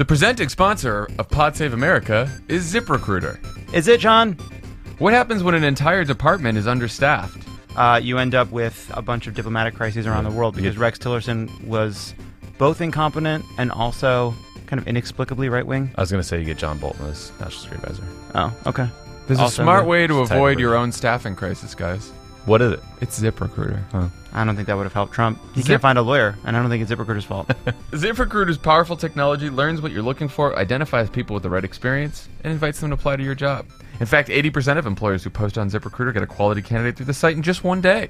The presenting sponsor of Pod Save America is ZipRecruiter. Is it, John? What happens when an entire department is understaffed? You end up with a bunch of diplomatic crises around the world because Rex Tillerson was both incompetent and also kind of inexplicably right-wing. I was going to say you get John Bolton as National Security Advisor. Oh, okay. There's Also a smart good. way to It's avoid tight your own staffing crisis, guys. What is it? It's ZipRecruiter. I don't think that would have helped Trump. He can't find a lawyer, and I don't think it's ZipRecruiter's fault. ZipRecruiter's powerful technology learns what you're looking for, identifies people with the right experience, and invites them to apply to your job. In fact, 80% of employers who post on ZipRecruiter get a quality candidate through the site in just one day.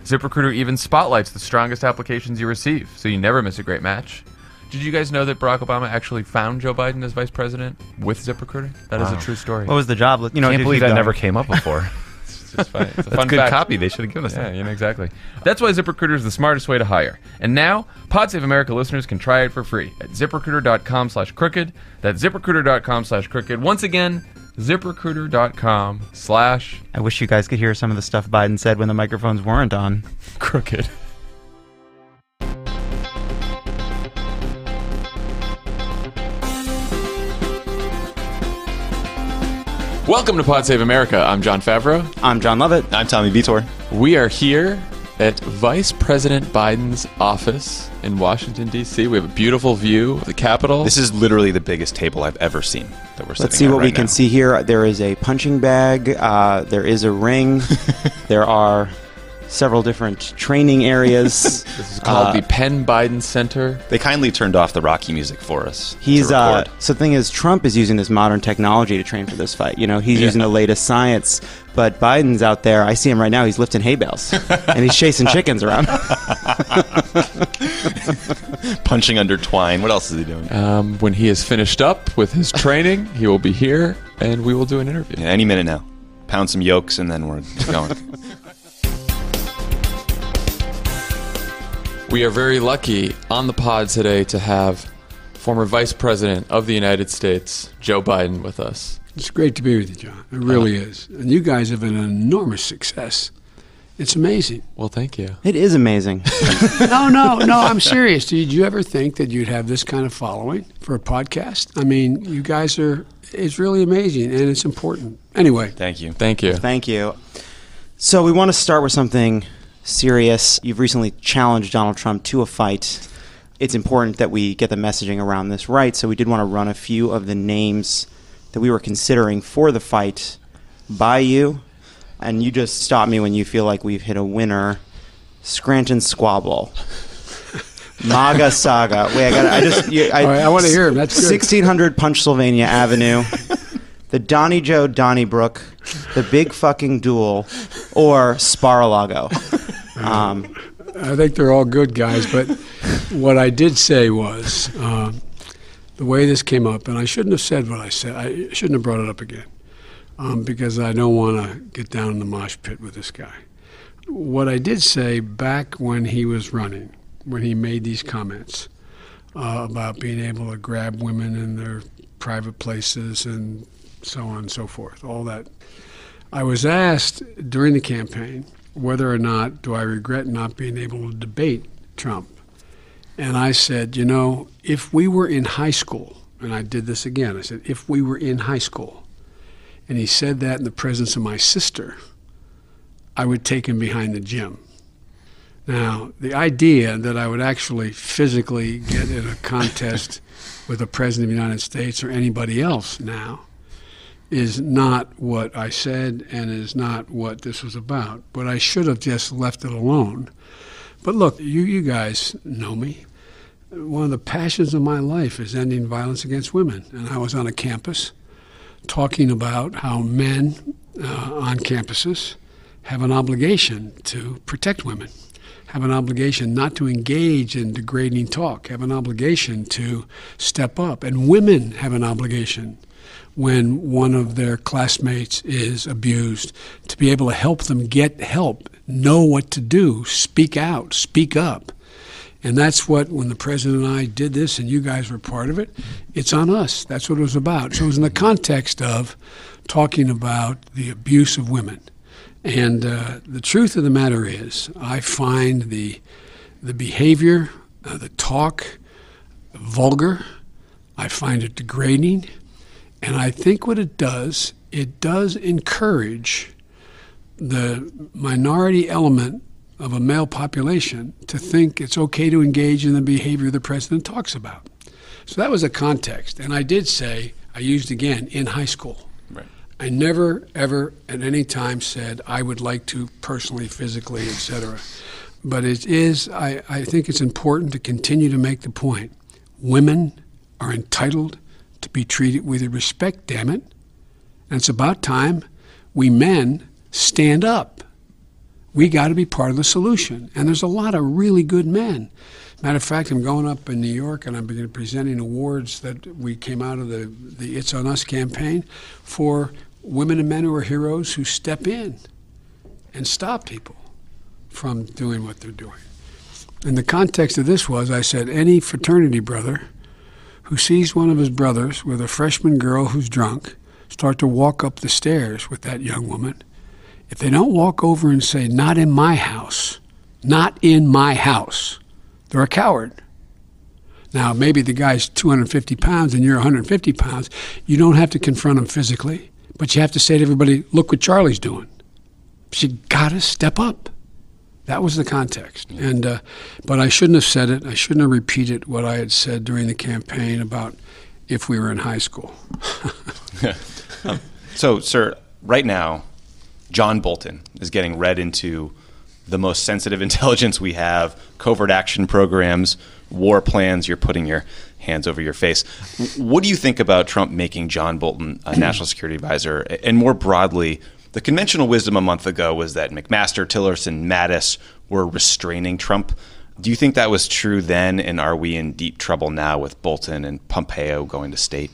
ZipRecruiter even spotlights the strongest applications you receive, so you never miss a great match. Did you guys know that Barack Obama actually found Joe Biden as vice president with ZipRecruiter? That is a true story. What was the job? You know, Can't just believe keep that going. never came up before. It's funny. It's a That's fun good fact. copy. They should have given us Yeah, that. you know, exactly. That's why ZipRecruiter is the smartest way to hire. And now, Pod Save America listeners can try it for free at ZipRecruiter.com/crooked. That's ZipRecruiter.com/crooked. Once again, ZipRecruiter.com/ I wish you guys could hear some of the stuff Biden said when the microphones weren't on. crooked. Welcome to Pod Save America. I'm John Favreau. I'm John Lovett. I'm Tommy Vitor. We are here at Vice President Biden's office in Washington, D.C. We have a beautiful view of the Capitol. This is literally the biggest table I've ever seen that we're sitting Let's see at what right we can now. see here. There is a punching bag. There is a ring. There are several different training areas. This is called the Penn Biden Center. They kindly turned off the Rocky music for us. He's to record. so the thing is, Trump is using this modern technology to train for this fight. You know, he's using the latest science. But Biden's out there. I see him right now. He's lifting hay bales and he's chasing chickens around. punching under twine. What else is he doing? When he is finished up with his training, he will be here and we will do an interview. Yeah, any minute now. Pound some yolks and then we're going. We are very lucky on the pod today to have former Vice President of the United States, Joe Biden, with us. It's great to be with you, John. It really is. And you guys have been an enormous success. It's amazing. Well, thank you. It is amazing. No, I'm serious. Did you ever think that you'd have this kind of following for a podcast? I mean, you guys it's really amazing and it's important. Anyway. Thank you. Thank you. Thank you. So we want to start with something serious. You've recently challenged Donald Trump to a fight. It's important that we get the messaging around this right, so we did want to run a few of the names that we were considering for the fight by you, and you just stop me when you feel like we've hit a winner. Scranton Squabble. MAGA Saga. Wait, All right, I want to hear him. That's good. 1600 Punchsylvania Avenue. The Donnie Joe Donnybrook, the Big Fucking Duel, or Spar-a-Lago. I think they're all good guys, but what I did say was the way this came up, and I shouldn't have said what I said. I shouldn't have brought it up again because I don't want to get down in the mosh pit with this guy. What I did say back when he was running, when he made these comments about being able to grab women in their private places and so on and so forth, all that. I was asked during the campaign whether or not do I regret not being able to debate Trump. And I said, you know, if we were in high school, and I did this again, I said, if we were in high school, and he said that in the presence of my sister, I would take him behind the gym. Now, the idea that I would actually physically get in a contest with the President of the United States or anybody else now is not what I said and is not what this was about. But I should have just left it alone. But look, you guys know me. One of the passions of my life is ending violence against women. And I was on a campus talking about how men on campuses have an obligation to protect women, have an obligation not to engage in degrading talk, have an obligation to step up. And women have an obligation when one of their classmates is abused, to be able to help them get help, know what to do, speak out, speak up. And that's what, when the president and I did this and you guys were part of it, it's on us. That's what it was about. So it was in the context of talking about the abuse of women. And the truth of the matter is, I find the behavior, the talk, vulgar. I find it degrading. And I think what it does encourage the minority element of a male population to think it's okay to engage in the behavior the president talks about. So that was a context. And I did say, I used again, in high school. Right. I never, ever at any time said I would like to personally, physically, etc. But it is, I think it's important to continue to make the point. Women are entitled to be treated with respect, damn it. And it's about time we men stand up. We got to be part of the solution. And there's a lot of really good men. Matter of fact, I'm going up in New York and I'm beginning presenting awards that we came out of the It's On Us campaign for women and men who are heroes who step in and stop people from doing what they're doing. And the context of this was, I said, any fraternity brother who sees one of his brothers with a freshman girl who's drunk start to walk up the stairs with that young woman, if they don't walk over and say, not in my house, not in my house, they're a coward. Now, maybe the guy's 250 pounds and you're 150 pounds. You don't have to confront him physically, but you have to say to everybody, look what Charlie's doing. But you got to step up. That was the context. And but I shouldn't have said it. I shouldn't have repeated what I had said during the campaign about if we were in high school. So, sir, right now, John Bolton is getting read into the most sensitive intelligence we have, covert action programs, war plans. You're putting your hands over your face. What do you think about Trump making John Bolton a national security advisor? And more broadly, the conventional wisdom a month ago was that McMaster, Tillerson, Mattis were restraining Trump. Do you think that was true then, and are we in deep trouble now with Bolton and Pompeo going to state?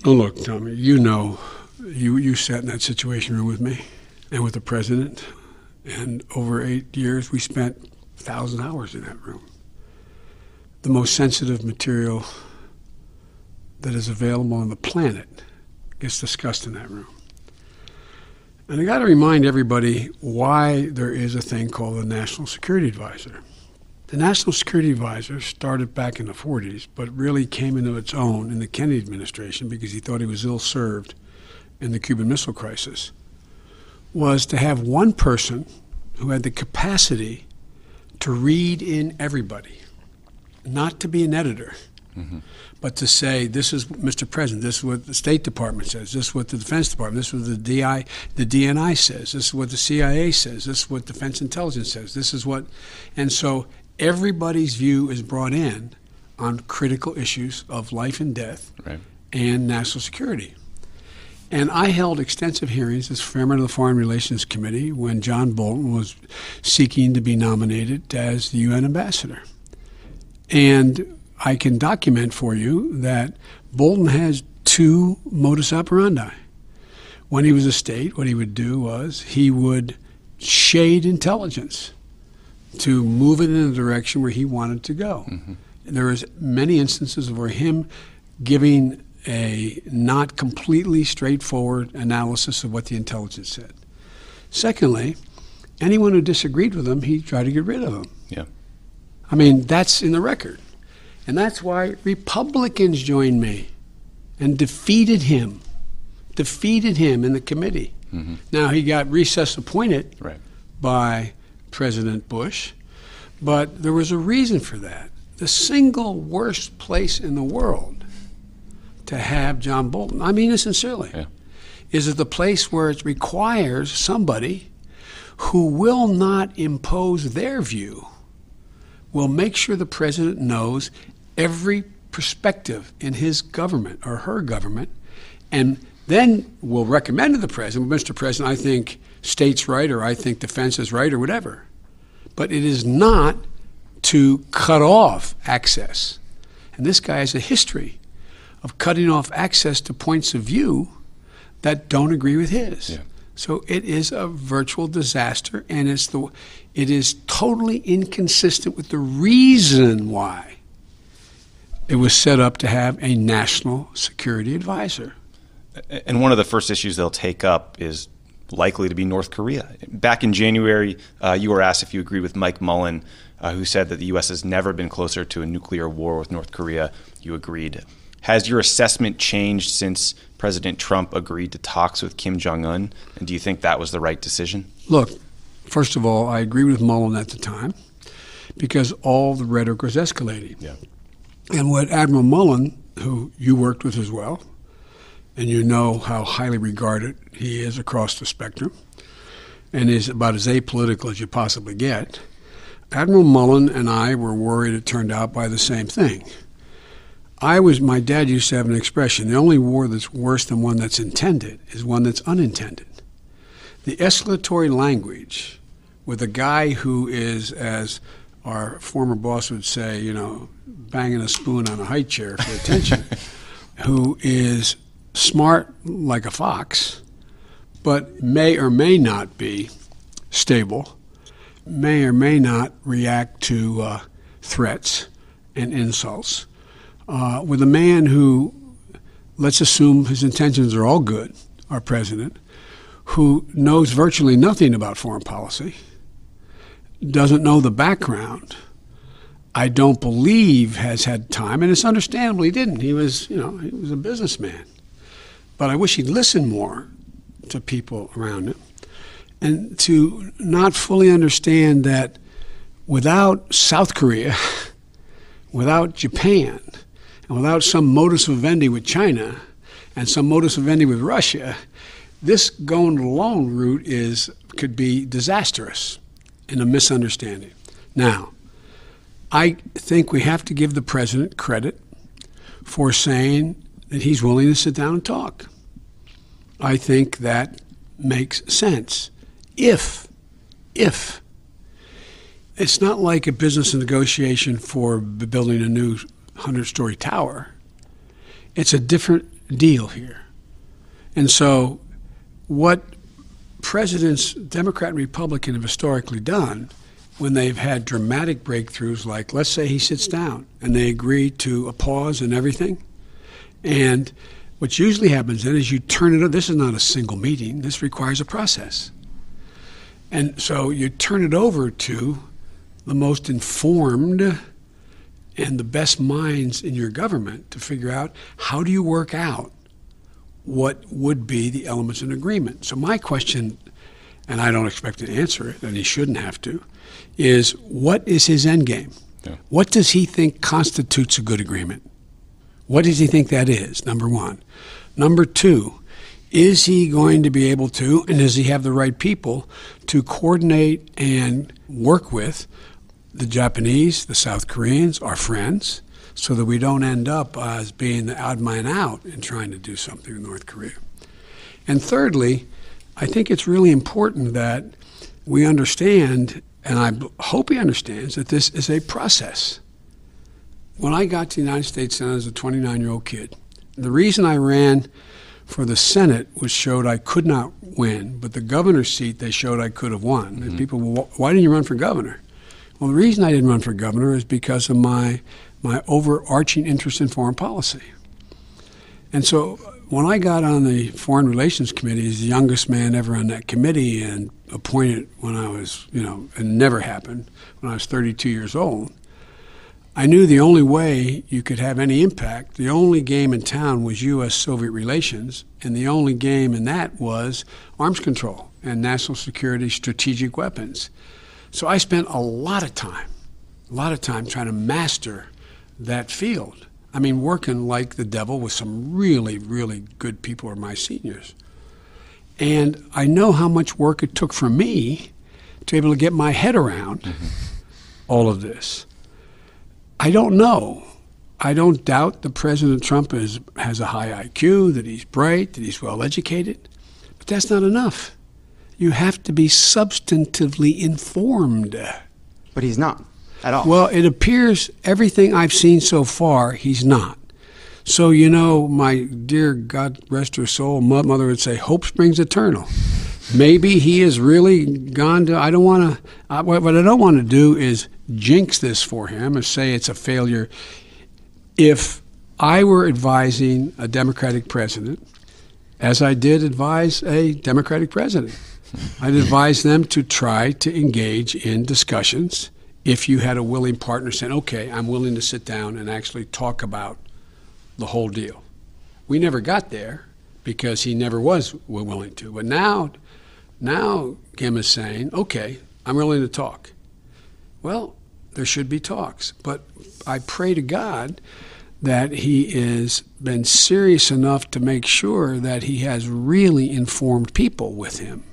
Oh, look, Tommy, you know, you sat in that situation room with me and with the president, and over 8 years we spent 1,000 hours in that room. The most sensitive material that is available on the planet gets discussed in that room. And I got to remind everybody why there is a thing called the National Security Advisor. The National Security Advisor started back in the 40s, but really came into its own in the Kennedy administration because he thought he was ill-served in the Cuban Missile Crisis, was to have one person who had the capacity to read in everybody, not to be an editor, but to say, this is, Mr. President, this is what the State Department says, this is what the Defense Department, this is what the DNI says, this is what the CIA says, this is what Defense Intelligence says, this is what, and so everybody's view is brought in on critical issues of life and death and national security. And I held extensive hearings as chairman of the Foreign Relations Committee when John Bolton was seeking to be nominated as the UN ambassador. And I can document for you that Bolton has two modus operandi. When he was a state, what he would do was he would shade intelligence to move it in the direction where he wanted to go. There was many instances where him giving a not completely straightforward analysis of what the intelligence said. Secondly, anyone who disagreed with him, he tried to get rid of them. Yeah. I mean, that's in the record. And that's why Republicans joined me and defeated him in the committee. Now, he got recess appointed by President Bush, but there was a reason for that. The single worst place in the world to have John Bolton, I mean it sincerely, is it the place where it requires somebody who will not impose their view, will make sure the president knows every perspective in his government or her government, and then will recommend to the president, Mr. President, I think state's right, or I think defense is right, or whatever. But it is not to cut off access. And this guy has a history of cutting off access to points of view that don't agree with his. So it is a virtual disaster, and it is totally inconsistent with the reason why it was set up to have a national security advisor. And one of the first issues they'll take up is likely to be North Korea. Back in January, you were asked if you agreed with Mike Mullen, who said that the U.S. has never been closer to a nuclear war with North Korea. You agreed. Has your assessment changed since President Trump agreed to talks with Kim Jong-un? And do you think that was the right decision? Look, first of all, I agree with Mullen at the time because all the rhetoric was escalating. Yeah. And what Admiral Mullen, who you worked with as well, and you know how highly regarded he is across the spectrum, and is about as apolitical as you possibly get, Admiral Mullen and I were worried it turned out by the same thing. My dad used to have an expression, the only war that's worse than one that's intended is one that's unintended. The escalatory language with a guy who is, as our former boss would say, banging a spoon on a high chair for attention, who is smart like a fox, but may or may not be stable, may or may not react to threats and insults, with a man who, let's assume his intentions are all good, our president, who knows virtually nothing about foreign policy, doesn't know the background, I don't believe has had time, and it's understandable he didn't. He was a businessman. But I wish he'd listen more to people around him and to not fully understand that without South Korea, without Japan, and without some modus vivendi with China and some modus vivendi with Russia, this going the long route could be disastrous and a misunderstanding. Now, I think we have to give the president credit for saying that he's willing to sit down and talk. I think that makes sense. If it's not like a business negotiation for building a new 100-story tower. It's a different deal here. And so what presidents, Democrat and Republican, have historically done when they've had dramatic breakthroughs, like let's say he sits down and they agree to a pause and everything, and what usually happens then is you turn it over. This is not a single meeting. This requires a process. And so you turn it over to the most informed and the best minds in your government to figure out how do you work out what would be the elements of an agreement. So my question, and I don't expect to answer it, and he shouldn't have to, is what is his end game? Yeah. What does he think constitutes a good agreement? What does he think that is, number one? Number two, is he going to be able to, and does he have the right people to coordinate and work with the Japanese, the South Koreans, our friends, so that we don't end up as being the odd man out in trying to do something with North Korea? And thirdly, I think it's really important that we understand, and I hope he understands, that this is a process. When I got to the United States Senate as a 29-year-old kid, the reason I ran for the Senate was showed I could not win, but the governor's seat they showed I could have won. Mm-hmm. And people, well, why didn't you run for governor? Well, the reason I didn't run for governor is because of my overarching interest in foreign policy. And so when I got on the Foreign Relations Committee as the youngest man ever on that committee and appointed when I was, it never happened, when I was 32 years old, I knew the only way you could have any impact, the only game in town was U.S.-Soviet relations, and the only game in that was arms control and national security strategic weapons. So I spent a lot of time trying to master that field. I mean, working like the devil with some really, really good people who are my seniors. And I know how much work it took for me to be able to get my head around all of this. I don't know. I don't doubt that President Trump has a high IQ, that he's bright, that he's well-educated. But that's not enough. You have to be substantively informed. But he's not at all. Well, it appears everything I've seen so far, he's not. So, my dear, God rest her soul, mother would say, hope springs eternal. Maybe he has really gone to, what I don't want to do is jinx this for him and say it's a failure. If I were advising a Democratic president, as I did advise a Democratic president, I'd advise them to try to engage in discussions if you had a willing partner saying, okay, I'm willing to sit down and actually talk about the whole deal. We never got there because he never was willing to. But now Kim is saying, okay, I'm willing to talk. Well, there should be talks. But I pray to God that he has been serious enough to make sure that he has really informed people with him.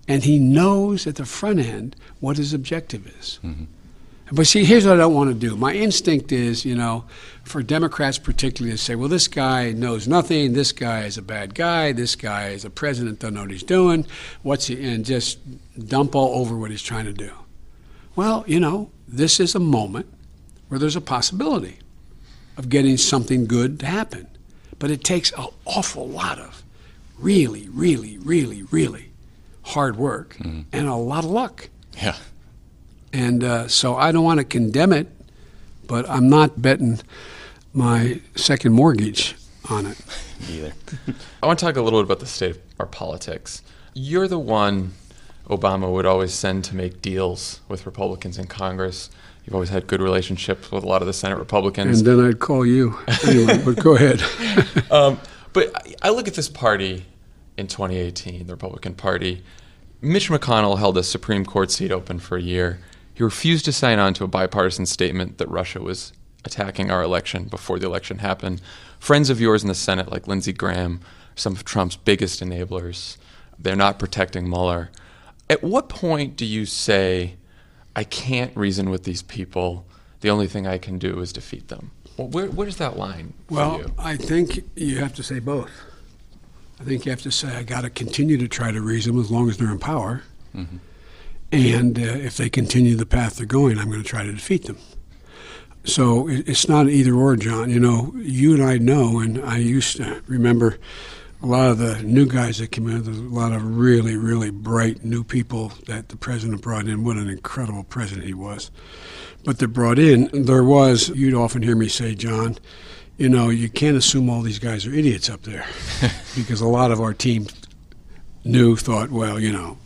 And he knows at the front end what his objective is. Mm-hmm. But see, here's what I don't want to do. My instinct is, for Democrats particularly to say, well, this guy knows nothing, this guy is a bad guy, this guy is a president, doesn't know what he's doing, and just dump all over what he's trying to do. Well, this is a moment where there's a possibility of getting something good to happen. But it takes an awful lot of really, really, really, really hard work and a lot of luck. Yeah. And so I don't want to condemn it, but I'm not betting my second mortgage on it. Either. I want to talk a little bit about the state of our politics. You're the one Obama would always send to make deals with Republicans in Congress. You've always had good relationships with a lot of the Senate Republicans. And then I'd call you. Anyway, but go ahead. But I look at this party in 2018, the Republican Party. Mitch McConnell held a Supreme Court seat open for a year. He refused to sign on to a bipartisan statement that Russia was attacking our election before the election happened. Friends of yours in the Senate, like Lindsey Graham, are some of Trump's biggest enablers. They're not protecting Mueller. At what point do you say, I can't reason with these people, the only thing I can do is defeat them? Where's that line for you? Well, I think you have to say both. I think you have to say, I got to continue to try to reason them as long as they're in power. Mm-hmm. And if they continue the path they're going, I'm going to try to defeat them. So it's not either or, John. You and I know, and I used to remember a lot of the new guys that came in, there's a lot of really, really bright new people that the president brought in. What an incredible president he was. But they brought in, you'd often hear me say, John, you can't assume all these guys are idiots up there. Because a lot of our team thought, well,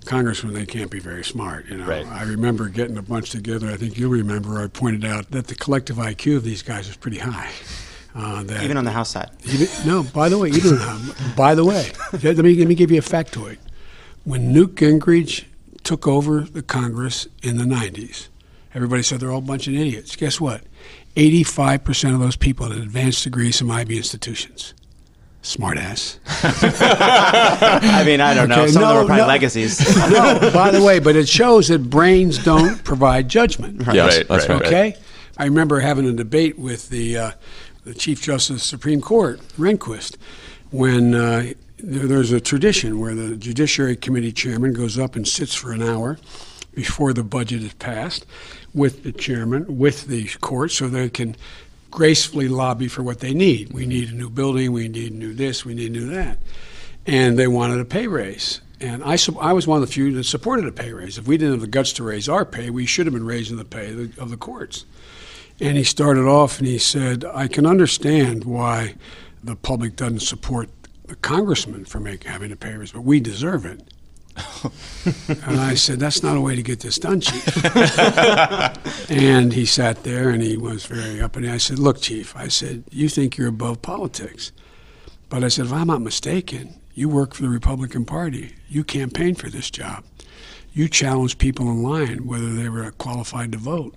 congressmen, they can't be very smart. Right. I remember getting a bunch together. I think you'll remember I pointed out that the collective IQ of these guys was pretty high. Even on the House side. By the way, let me give you a factoid. When Newt Gingrich took over the Congress in the 90s, everybody said they're all a bunch of idiots. Guess what? 85% of those people had advanced degrees from IB institutions. Smartass. I don't know. Some of them are probably legacies. No, by the way, but it shows that brains don't provide judgment. Right. Yes, that's right. Okay? I remember having a debate with the Chief Justice of the Supreme Court, Rehnquist, when there's a tradition where the Judiciary Committee chairman goes up and sits for an hour before the budget is passed with the chairman, with the court, so they can gracefully lobby for what they need. We need a new building, we need new this, we need new that. And they wanted a pay raise. And I was one of the few that supported a pay raise. If we didn't have the guts to raise our pay, we should have been raising the pay of the courts. And he started off and he said, I can understand why the public doesn't support the congressman for having a pay raise, but we deserve it. And I said, that's not a way to get this done, Chief. And he sat there and he was very up. And I said, look, Chief, I said, you think you're above politics. But I said, if I'm not mistaken, you work for the Republican Party. You campaigned for this job. You challenged people in line whether they were qualified to vote.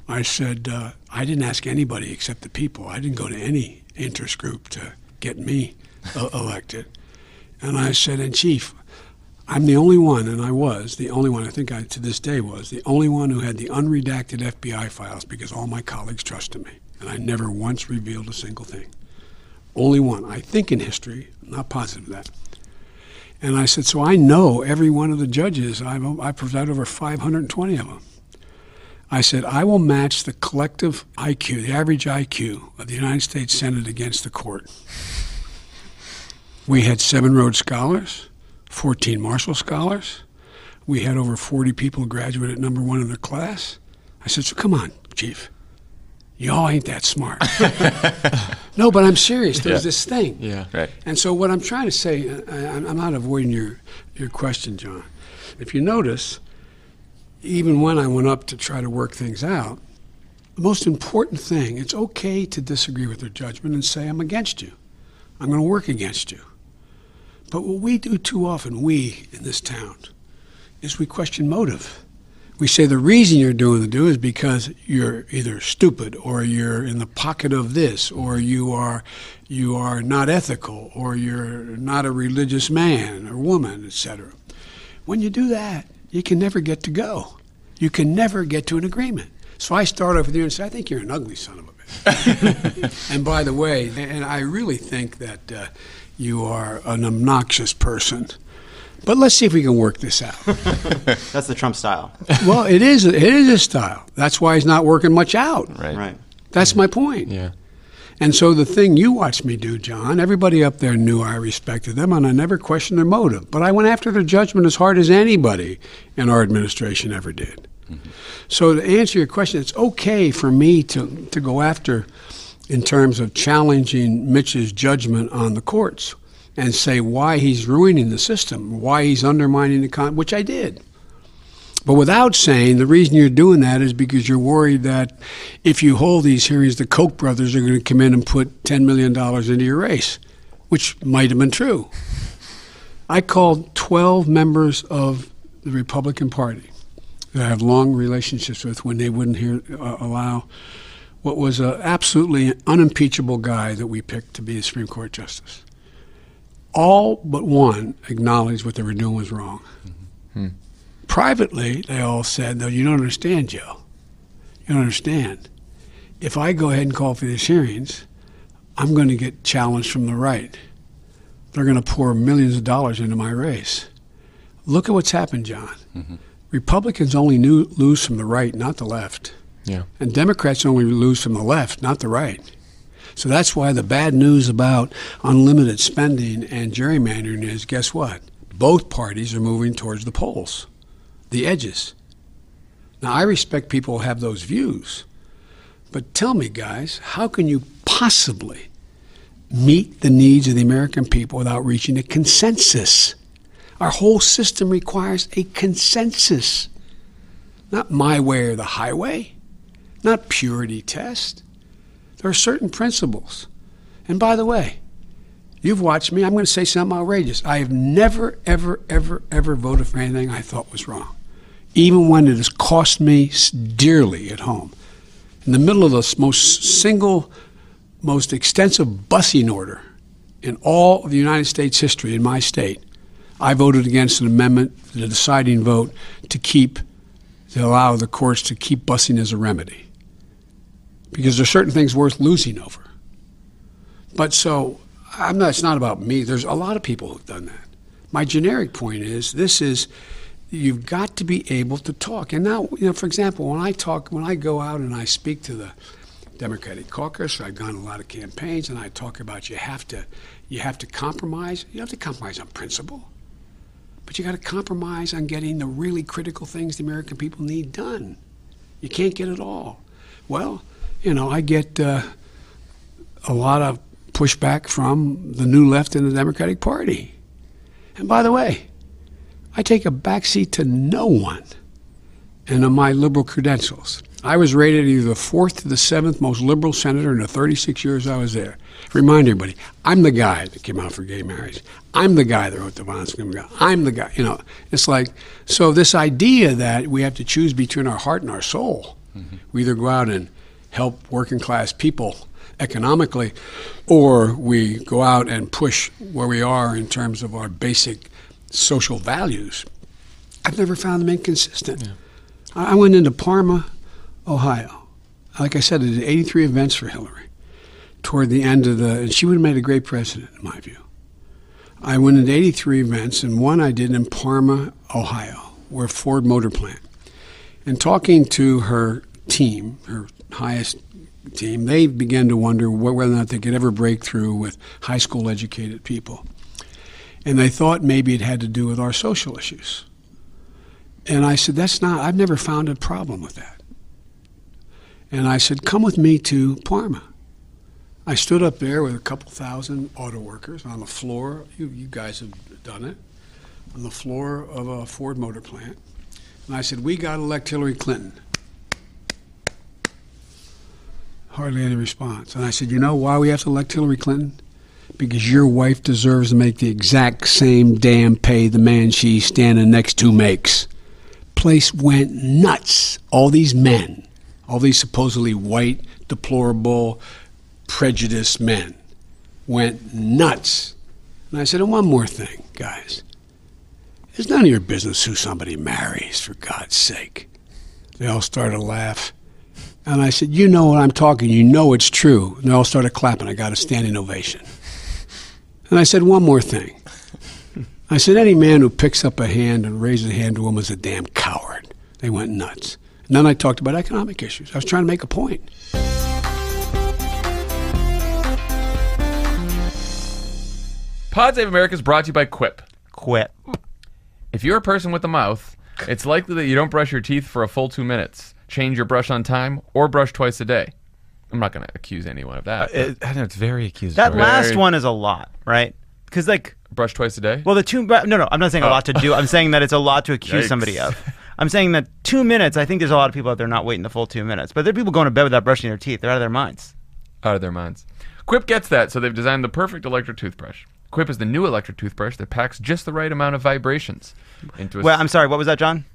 I said, I didn't ask anybody except the people. I didn't go to any interest group to get me elected. And I said, and Chief, I'm the only one, and I was the only one, I think I to this day was, the only one who had the unredacted FBI files because all my colleagues trusted me. And I never once revealed a single thing. Only one, I think in history, I'm not positive of that. And I said, so I know every one of the judges. I presided over 520 of them. I said, I will match the collective IQ, the average IQ of the United States Senate against the court. We had 7 Rhodes Scholars, 14 Marshall Scholars. We had over 40 people graduate at #1 in their class. I said, so come on, Chief. Y'all ain't that smart. No, but I'm serious. There's this thing. Yeah. Right. And so what I'm trying to say, I'm not avoiding your question, John. If you notice, even when I went up to try to work things out, The most important thing, it's okay to disagree with their judgment and say, I'm against you. I'm going to work against you. But what we do too often, we in this town, is we question motive. We say the reason you're doing the do is because you're either stupid or you're in the pocket of this or you are not ethical or you're not a religious man or woman, etc. When you do that, you can never get to go. You can never get to an agreement. So I start off with you and say, I think you're an ugly son of a bitch. And by the way, and I really think that you are an obnoxious person. But let's see if we can work this out. That's the Trump style. Well, it is a style. That's why he's not working much out. Right. That's my point. Yeah. And so the thing you watched me do, John, everybody up there knew I respected them, and I never questioned their motive. But I went after their judgment as hard as anybody in our administration ever did. Mm-hmm. So to answer your question, it's okay for me to go after, in terms of challenging Mitch's judgment on the courts, and say why he's ruining the system, why he's undermining the which I did. But without saying the reason you're doing that is because you're worried that if you hold these hearings, the Koch brothers are going to come in and put $10 million into your race, which might have been true. I called 12 members of the Republican Party that I have long relationships with when they wouldn't allow what was an absolutely unimpeachable guy that we picked to be the Supreme Court Justice. All but one acknowledged what they were doing was wrong. Mm-hmm. Privately, they all said, no, you don't understand, Joe. You don't understand. If I go ahead and call for these hearings, I'm going to get challenged from the right. They're going to pour millions of dollars into my race. Look at what's happened, John. Mm-hmm. Republicans only lose from the right, not the left. Yeah. And Democrats only lose from the left, not the right. So that's why the bad news about unlimited spending and gerrymandering is, guess what? Both parties are moving towards the polls, the edges. Now, I respect people who have those views. But tell me, guys, how can you possibly meet the needs of the American people without reaching a consensus? Our whole system requires a consensus. Not my way or the highway, not purity test. There are certain principles. And by the way, you've watched me. I'm going to say something outrageous. I have never, ever, ever, ever voted for anything I thought was wrong, even when it has cost me dearly at home. In the middle of the most extensive busing order in all of the United States history in my state, I voted against an amendment, the deciding vote, to allow the courts to keep busing as a remedy. Because there are certain things worth losing over. But so, it's not about me. There's a lot of people who've done that. My generic point is, you've got to be able to talk. And now, for example, when I go out and I speak to the Democratic caucus, I've gone to a lot of campaigns, and I talk about you have to compromise. You have to compromise on principle. But you got to compromise on getting the really critical things the American people need done. You can't get it all. Well, I get a lot of pushback from the new left in the Democratic Party. And by the way, I take a backseat to no one and on my liberal credentials. I was rated either the 4th to the 7th most liberal senator in the 36 years I was there. Remind everybody, I'm the guy that came out for gay marriage. I'm the guy that wrote the violence against women. I'm the guy. It's like, so this idea that we have to choose between our heart and our soul. Mm-hmm. We either go out and help working class people economically, or we go out and push where we are in terms of our basic social values. I've never found them inconsistent. Yeah. I went into Parma, Ohio. Like I said, I did 83 events for Hillary. Toward the end of and she would have made a great president, in my view. I went into 83 events, and one I did in Parma, Ohio, where Ford Motor Plant. And talking to her team, her highest team, they began to wonder whether or not they could ever break through with high school educated people. And they thought maybe it had to do with our social issues. And I said, I've never found a problem with that. And I said, come with me to Parma. I stood up there with a couple thousand auto workers on the floor. You guys have done it. On the floor of a Ford Motor Plant. And I said, we got to elect Hillary Clinton. Hardly any response. And I said, you know why we have to elect Hillary Clinton? Because your wife deserves to make the exact same damn pay the man she's standing next to makes. Place went nuts. All these men, all these supposedly white, deplorable, prejudiced men went nuts. And I said, and one more thing, guys. It's none of your business who somebody marries, for God's sake. They all started to laugh. And I said, you know what I'm talking, you know it's true. And they all started clapping. I got a standing ovation. And I said, one more thing. I said, any man who picks up a hand and raises a hand to a woman is a damn coward. They went nuts. And then I talked about economic issues. I was trying to make a point. Pod Save America is brought to you by Quip. Quit. If you're a person with a mouth, it's likely that you don't brush your teeth for a full 2 minutes, change your brush on time, or brush twice a day. I'm not going to accuse anyone of that. I know it's very accusatory. That last one is a lot, right? Because, like, Brush twice a day? well, no, I'm not saying a lot to do. I'm saying that it's a lot to accuse Yikes. somebody of. I'm saying that 2 minutes, I think there's a lot of people out there not waiting the full 2 minutes. But there are people going to bed without brushing their teeth. They're out of their minds. Out of their minds. Quip gets that, so they've designed the perfect electric toothbrush. Quip is the new electric toothbrush that packs just the right amount of vibrations into a Well, I'm sorry, what was that, John?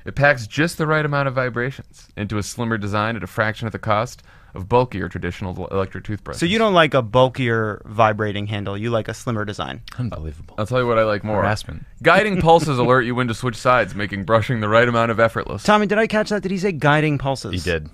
It packs just the right amount of vibrations into a slimmer design at a fraction of the cost of bulkier traditional electric toothbrushes. So you don't like a bulkier vibrating handle. You like a slimmer design. Unbelievable. I'll tell you what I like more. Harassment. Guiding pulses alert you when to switch sides, making brushing the right amount of effortless. Tommy, did I catch that? Did he say guiding pulses? He did.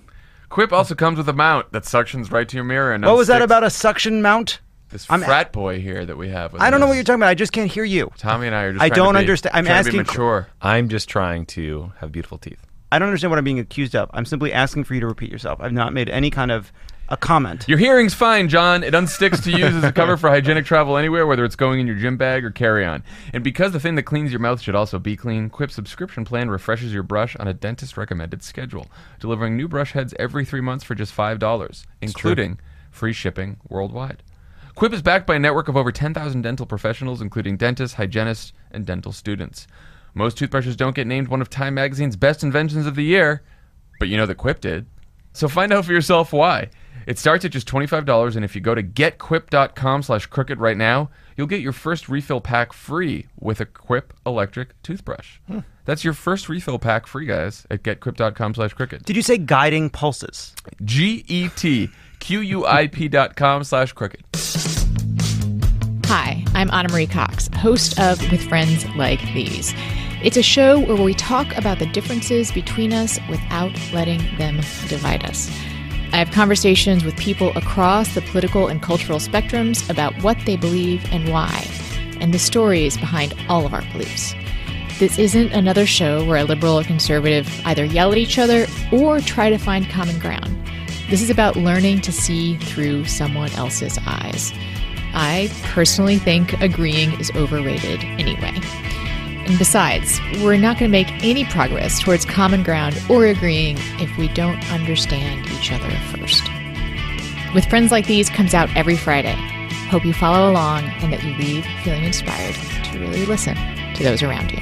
Quip also comes with a mount that suctions right to your mirror and What was that unsticks about a suction mount? this frat boy here that we have with I don't know us. what you're talking about. I just can't hear you. Tommy and I are just I trying to don't be- understand. I'm trying to asking- be mature. I'm just trying to have beautiful teeth. I don't understand what I'm being accused of. I'm simply asking for you to repeat yourself. I've not made any kind of a comment. Your hearing's fine, John. It unsticks to use as a cover for hygienic travel anywhere, whether it's going in your gym bag or carry-on. And because the thing that cleans your mouth should also be clean, Quip's subscription plan refreshes your brush on a dentist-recommended schedule, delivering new brush heads every 3 months for just $5, including free shipping worldwide. Quip is backed by a network of over 10,000 dental professionals, including dentists, hygienists, and dental students. Most toothbrushes don't get named one of Time Magazine's best inventions of the year, but you know that Quip did. So find out for yourself why. It starts at just $25, and if you go to getquip.com/crooked right now, you'll get your first refill pack free with a Quip electric toothbrush. That's your first refill pack free, guys, at getquip.com/crooked. Did you say guiding pulses? GETQUIP.com/crooked. Hi, I'm Anna Marie Cox, host of With Friends Like These. It's a show where we talk about the differences between us without letting them divide us. I have conversations with people across the political and cultural spectrums about what they believe and why, and the stories behind all of our beliefs. This isn't another show where a liberal or conservative either yell at each other or try to find common ground. This is about learning to see through someone else's eyes. I personally think agreeing is overrated anyway. And besides, we're not going to make any progress towards common ground or agreeing if we don't understand each other first. With Friends Like These comes out every Friday. Hope you follow along and that you leave feeling inspired to really listen to those around you.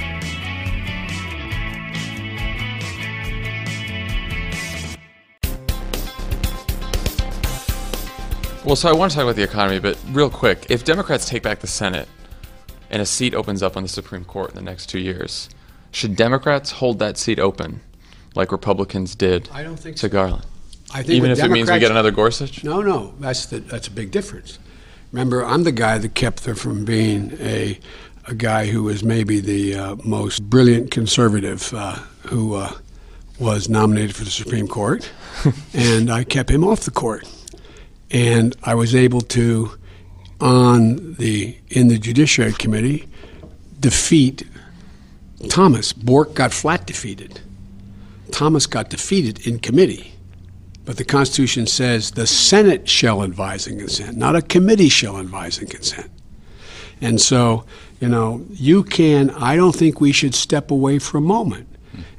Well, so I want to talk about the economy, but real quick, if Democrats take back the Senate and a seat opens up on the Supreme Court in the next 2 years, should Democrats hold that seat open like Republicans did I don't think to so. Garland? I think Even what if it means we Democrats- get another Gorsuch? No, that's a big difference. Remember, I'm the guy that kept her from being a guy who was maybe the most brilliant conservative who was nominated for the Supreme Court, and I kept him off the court. And I was able to, in the Judiciary Committee, defeat Thomas. Bork got flat defeated. Thomas got defeated in committee. But the Constitution says the Senate shall advise and consent, not a committee shall advise and consent. And so, I don't think we should step away for a moment.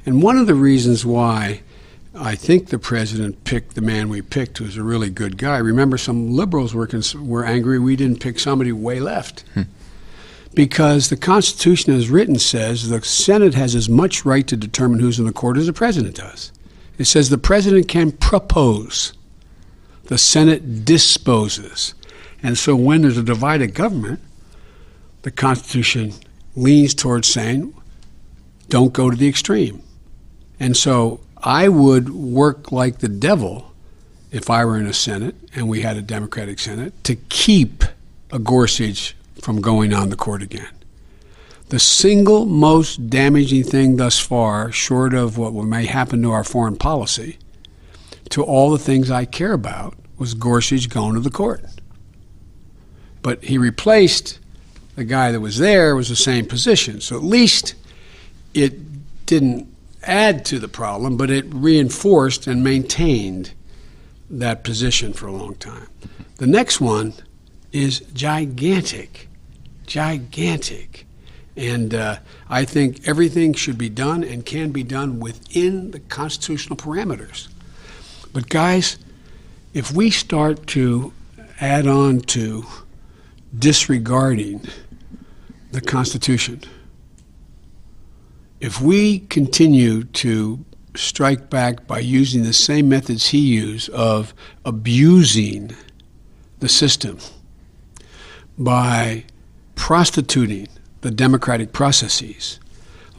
And one of the reasons why I think the president picked the man we picked, who's a really good guy. Remember, some liberals were angry we didn't pick somebody way left. Because the Constitution as written says the Senate has as much right to determine who's in the court as the president does. It says the president can propose. The Senate disposes. And so when there's a divided government, the Constitution leans towards saying, don't go to the extreme. And so I would work like the devil if I were in a Senate and we had a Democratic Senate to keep a Gorsuch from going on the court again. The single most damaging thing thus far, short of what may happen to our foreign policy, to all the things I care about, was Gorsuch going to the court. But he replaced the guy that was there, was the same position. So at least it didn't add to the problem, but it reinforced and maintained that position for a long time. The next one is gigantic. And I think everything should be done and can be done within the constitutional parameters. But guys, if we start to add on to disregarding the Constitution, if we continue to strike back by using the same methods he used of abusing the system, by prostituting the democratic processes,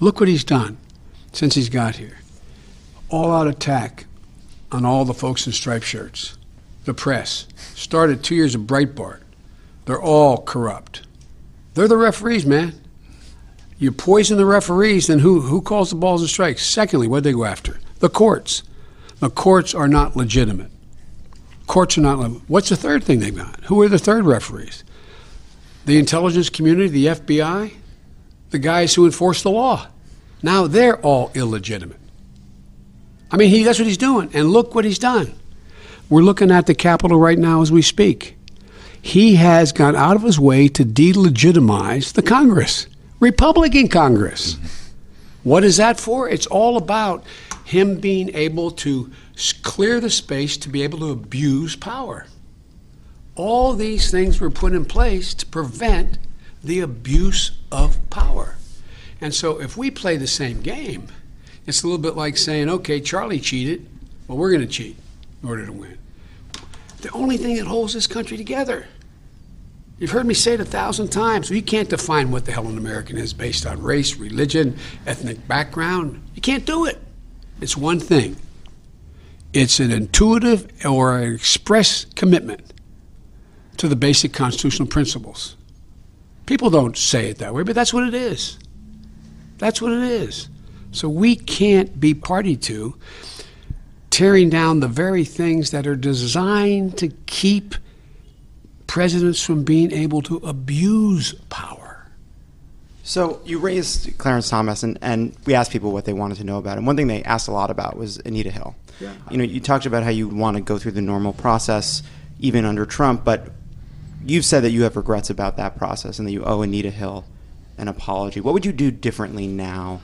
look what he's done since he's got here. All-out attack on all the folks in striped shirts. The press started 2 years of Breitbart. They're all corrupt. They're the referees, man. You poison the referees, then who calls the balls and strikes? Secondly, what do they go after? The courts. The courts are not legitimate. Courts are not. What's the third thing they've got? Who are the third referees? The intelligence community, the FBI, the guys who enforce the law. Now they're all illegitimate. I mean, that's what he's doing. And look what he's done. We're looking at the Capitol right now as we speak. He has gone out of his way to delegitimize the Congress, Republican Congress. What is that for? It's all about him being able to clear the space to be able to abuse power. All these things were put in place to prevent the abuse of power. And so if we play the same game, it's a little bit like saying, okay, Charlie cheated, well, we're going to cheat in order to win. The only thing that holds this country together. You've heard me say it 1,000 times. We can't define what the hell an American is based on race, religion, ethnic background. You can't do it. It's one thing. It's an intuitive or an express commitment to the basic constitutional principles. People don't say it that way, but that's what it is. That's what it is. So we can't be party to tearing down the very things that are designed to keep presidents from being able to abuse power. So you raised Clarence Thomas, and we asked people what they wanted to know about him. One thing they asked a lot about was Anita Hill. Yeah. You talked about how you want to go through the normal process, even under Trump, but you've said that you have regrets about that process and that you owe Anita Hill an apology. What would you do differently now,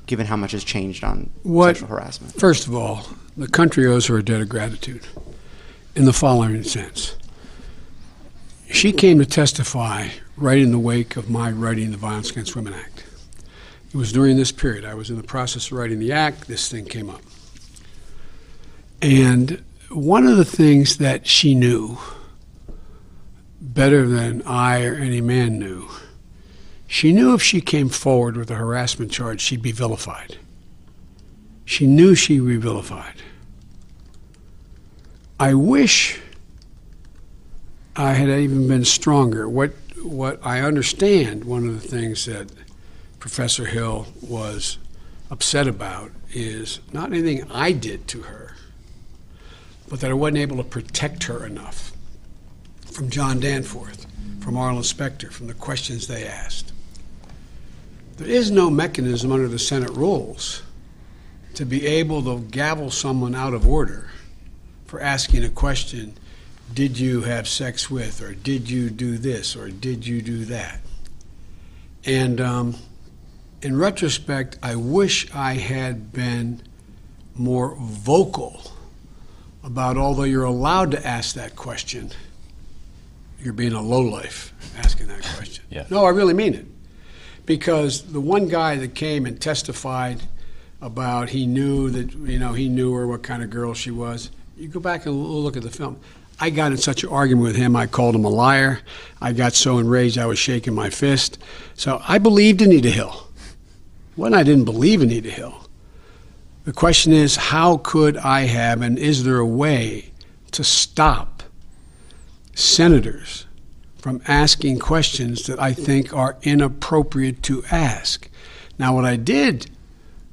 given how much has changed on sexual harassment? First of all, the country owes her a debt of gratitude in the following sense. She came to testify right in the wake of my writing the Violence Against Women Act. It was during this period. I was in the process of writing the act. This thing came up. And one of the things that she knew better than I or any man knew, she knew if she came forward with a harassment charge, she'd be vilified. She knew she'd be vilified. I wish I had even been stronger. What I understand, one of the things that Professor Hill was upset about is not anything I did to her, but that I wasn't able to protect her enough from John Danforth, from Arlen Specter, from the questions they asked. There is no mechanism under the Senate rules to be able to gavel someone out of order for asking a question, did you have sex with, or did you do this, or did you do that? And in retrospect, I wish I had been more vocal about, although you're allowed to ask that question, you're being a lowlife asking that question. Yeah. No, I really mean it. Because the one guy that came and testified about he knew that, he knew her, what kind of girl she was, you go back and look at the film. I got in such an argument with him, I called him a liar. I got so enraged I was shaking my fist. So I believed Anita Hill. When I didn't believe Anita Hill. The question is, how could I have, and is there a way to stop senators from asking questions that I think are inappropriate to ask? Now, what I did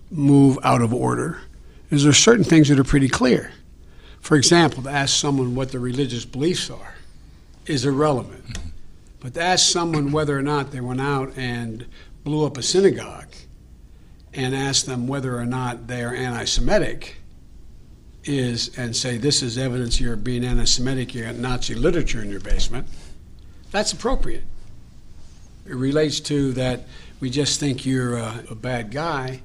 move out of order is there are certain things that are pretty clear. For example, to ask someone what their religious beliefs are is irrelevant. But to ask someone whether or not they went out and blew up a synagogue and ask them whether or not they are anti-Semitic and say this is evidence you're being anti-Semitic, you got Nazi literature in your basement, that's appropriate. It relates to that we just think you're a bad guy.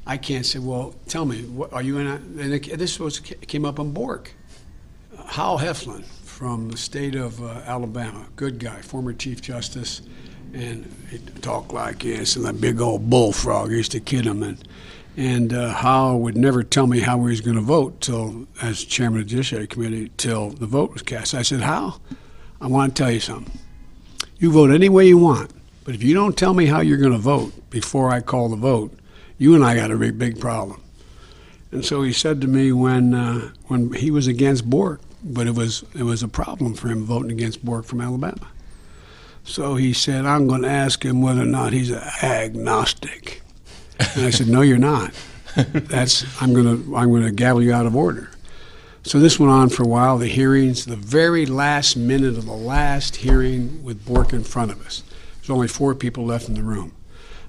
I can't say, well, tell me, what, are you in? And this came up on Bork. Hal Heflin from the state of Alabama, good guy, former Chief Justice, and he talked like this, and that big old bullfrog. I used to kid him, and Hal would never tell me how he was going to vote till, as chairman of the Judiciary Committee, till the vote was cast. I said, Hal, I want to tell you something. You vote any way you want, but if you don't tell me how you're going to vote before I call the vote, you and I got a big problem. And so he said to me when he was against Bork, but it was a problem for him voting against Bork from Alabama. So he said, I'm going to ask him whether or not he's an agnostic. And I said, no, you're not. I'm going to gavel you out of order. So this went on for a while, the hearings, the very last minute of the last hearing with Bork in front of us. There's only 4 people left in the room.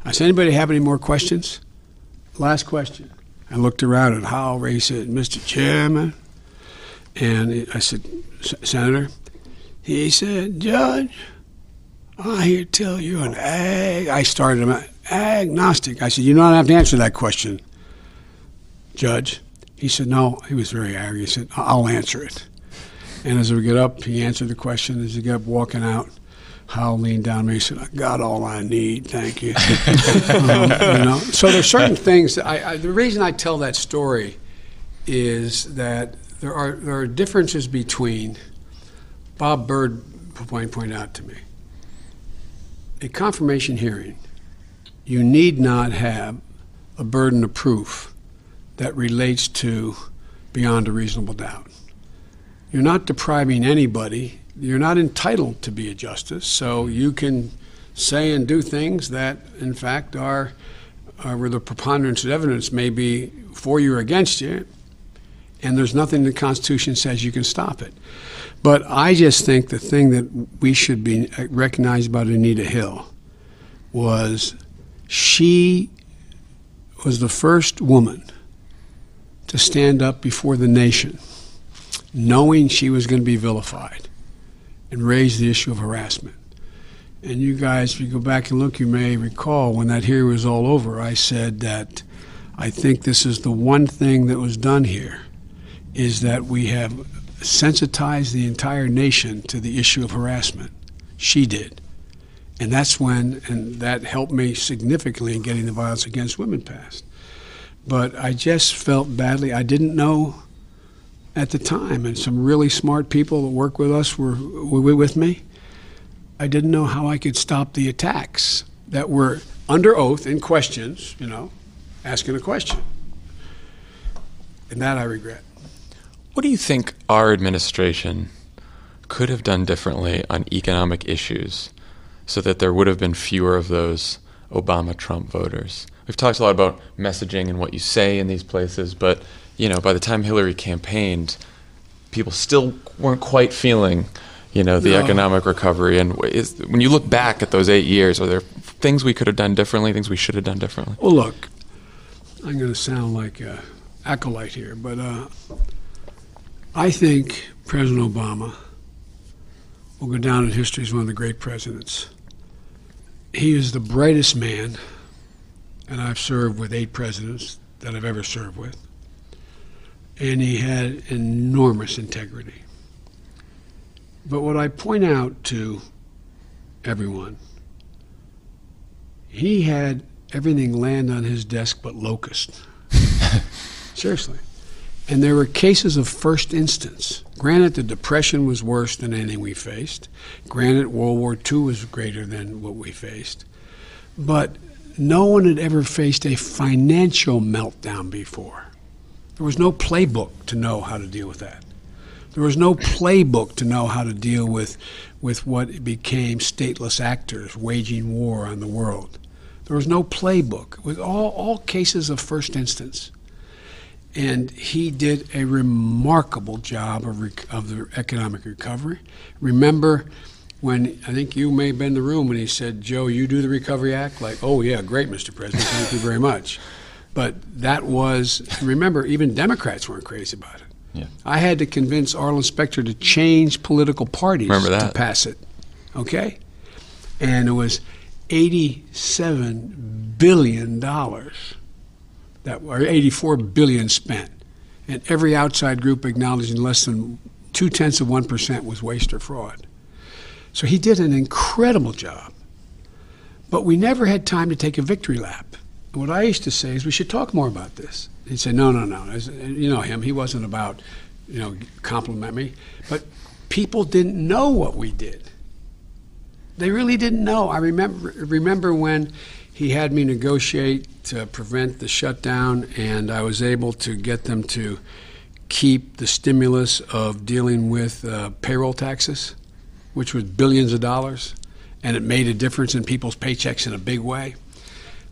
I said, anybody have any more questions? Last question. I looked around at Hal. He said, Mr. Chairman. And I said, Senator. He said, Judge, I hear tell you an I started him agnostic. I said, you don't have to answer that question, Judge. He said, no. He was very angry. He said, I'll answer it. And as we get up, he answered the question. As he got up walking out, Hal leaned down to me and said, I got all I need, thank you. So there's certain things that the reason I tell that story is that there are differences between, Bob Byrd pointed out to me, a confirmation hearing, you need not have a burden of proof that relates to beyond a reasonable doubt. You're not depriving anybody. You're not entitled to be a justice, so you can say and do things that, in fact, are where the preponderance of evidence may be for you or against you, and there's nothing in the Constitution says you can stop it. But I just think the thing that we should be recognized about Anita Hill was she was the first woman to stand up before the nation knowing she was going to be vilified and raise the issue of harassment. And you guys, if you go back and look, you may recall when that hearing was all over, I said that I think this is the one thing that was done here, is that we have sensitized the entire nation to the issue of harassment. She did. And that helped me significantly in getting the Violence Against Women passed. But I just felt badly. I didn't know at the time, and some really smart people that work with us were with me. I didn't know how I could stop the attacks that were under oath in questions, asking a question. And that I regret. What do you think our administration could have done differently on economic issues so that there would have been fewer of those Obama-Trump voters? We've talked a lot about messaging and what you say in these places, but by the time Hillary campaigned, people still weren't quite feeling, the economic recovery. And when you look back at those 8 years, are there things we could have done differently, things we should have done differently? Well, look, I'm going to sound like an acolyte here, but I think President Obama will go down in history as one of the great presidents. He is the brightest man, and I've served with 8 presidents that I've ever served with. And he had enormous integrity. But what I point out to everyone, he had everything land on his desk but locust. Seriously. And there were cases of first instance. Granted, the Depression was worse than anything we faced. Granted, World War II was greater than what we faced. But no one had ever faced a financial meltdown before. There was no playbook to know how to deal with that. There was no playbook to know how to deal with what became stateless actors waging war on the world. There was no playbook. It was all cases of first instance. And he did a remarkable job of the economic recovery. Remember when, I think you may have been in the room when he said, Joe, you do the Recovery Act? Like, oh yeah, great, Mr. President, thank you very much. But that was, remember, even Democrats weren't crazy about it. Yeah. I had to convince Arlen Specter to change political parties to pass it, okay? And it was $87 billion. Or $84 billion spent, and every outside group acknowledging less than 0.2% was waste or fraud. So he did an incredible job, but we never had time to take a victory lap. And what I used to say is we should talk more about this. He'd say, no. You know him. He wasn't about, compliment me, but people didn't know what we did. They really didn't know. I remember when he had me negotiate to prevent the shutdown, and I was able to get them to keep the stimulus of dealing with payroll taxes, which was billions of dollars, and it made a difference in people's paychecks in a big way.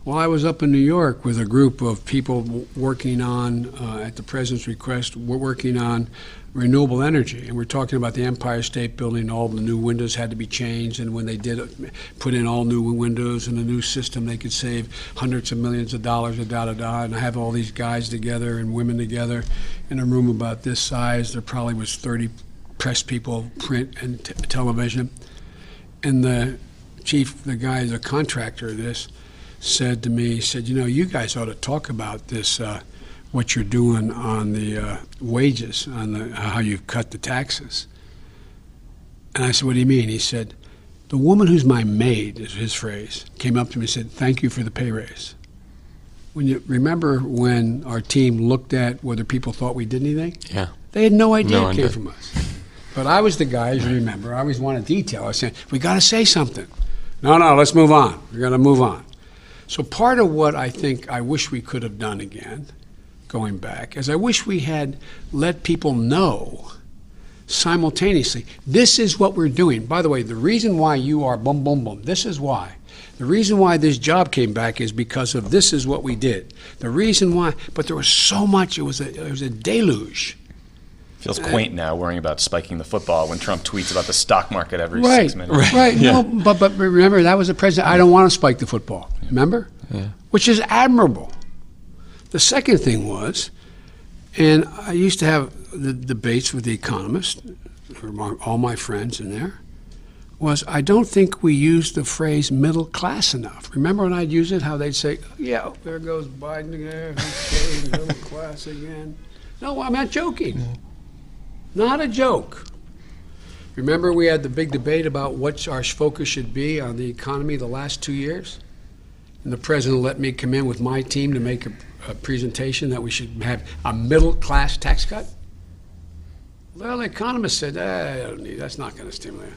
Well, I was up in New York with a group of people working on, at the President's request, we're working on renewable energy. And we're talking about the Empire State Building, all the new windows had to be changed. And when they did put in all new windows and a new system, they could save hundreds of millions of dollars, And I have all these guys together and women together in a room about this size. There probably was 30 press people, print and television. And the chief, the guy, the contractor of this, said to me, he said, you guys ought to talk about this, what you're doing on the wages, on how you've cut the taxes. And I said, what do you mean? He said, the woman who's my maid, is his phrase, came up to me and said, thank you for the pay raise. When you remember when our team looked at whether people thought we did anything? Yeah. They had no idea it came from us. But I was the guy, as you remember, I always wanted detail. I was saying, we got to say something. No, let's move on. We're going to move on. So part of what I think I wish we could have done again, going back, is I wish we had let people know simultaneously, this is what we're doing. By the way, the reason why you are boom, boom, boom, this is why. The reason why this job came back is because of this is what we did. The reason why, but there was so much, it was a deluge. Feels quaint now worrying about spiking the football when Trump tweets about the stock market every 6 minutes. Right. Yeah. No, but remember, that was the president. I don't want to spike the football. Remember? Yeah. Which is admirable. The second thing was, and I used to have the debates with the economists, all my friends in there, was I don't think we used the phrase middle class enough. Remember when I'd use it, how they'd say, yeah, there goes Biden again, okay, middle class again. No, I'm not joking. Not a joke. Remember we had the big debate about what our focus should be on the economy the last 2 years? And the president let me come in with my team to make a presentation that we should have a middle-class tax cut? Well, the economists said, I don't need, that's not going to stimulate.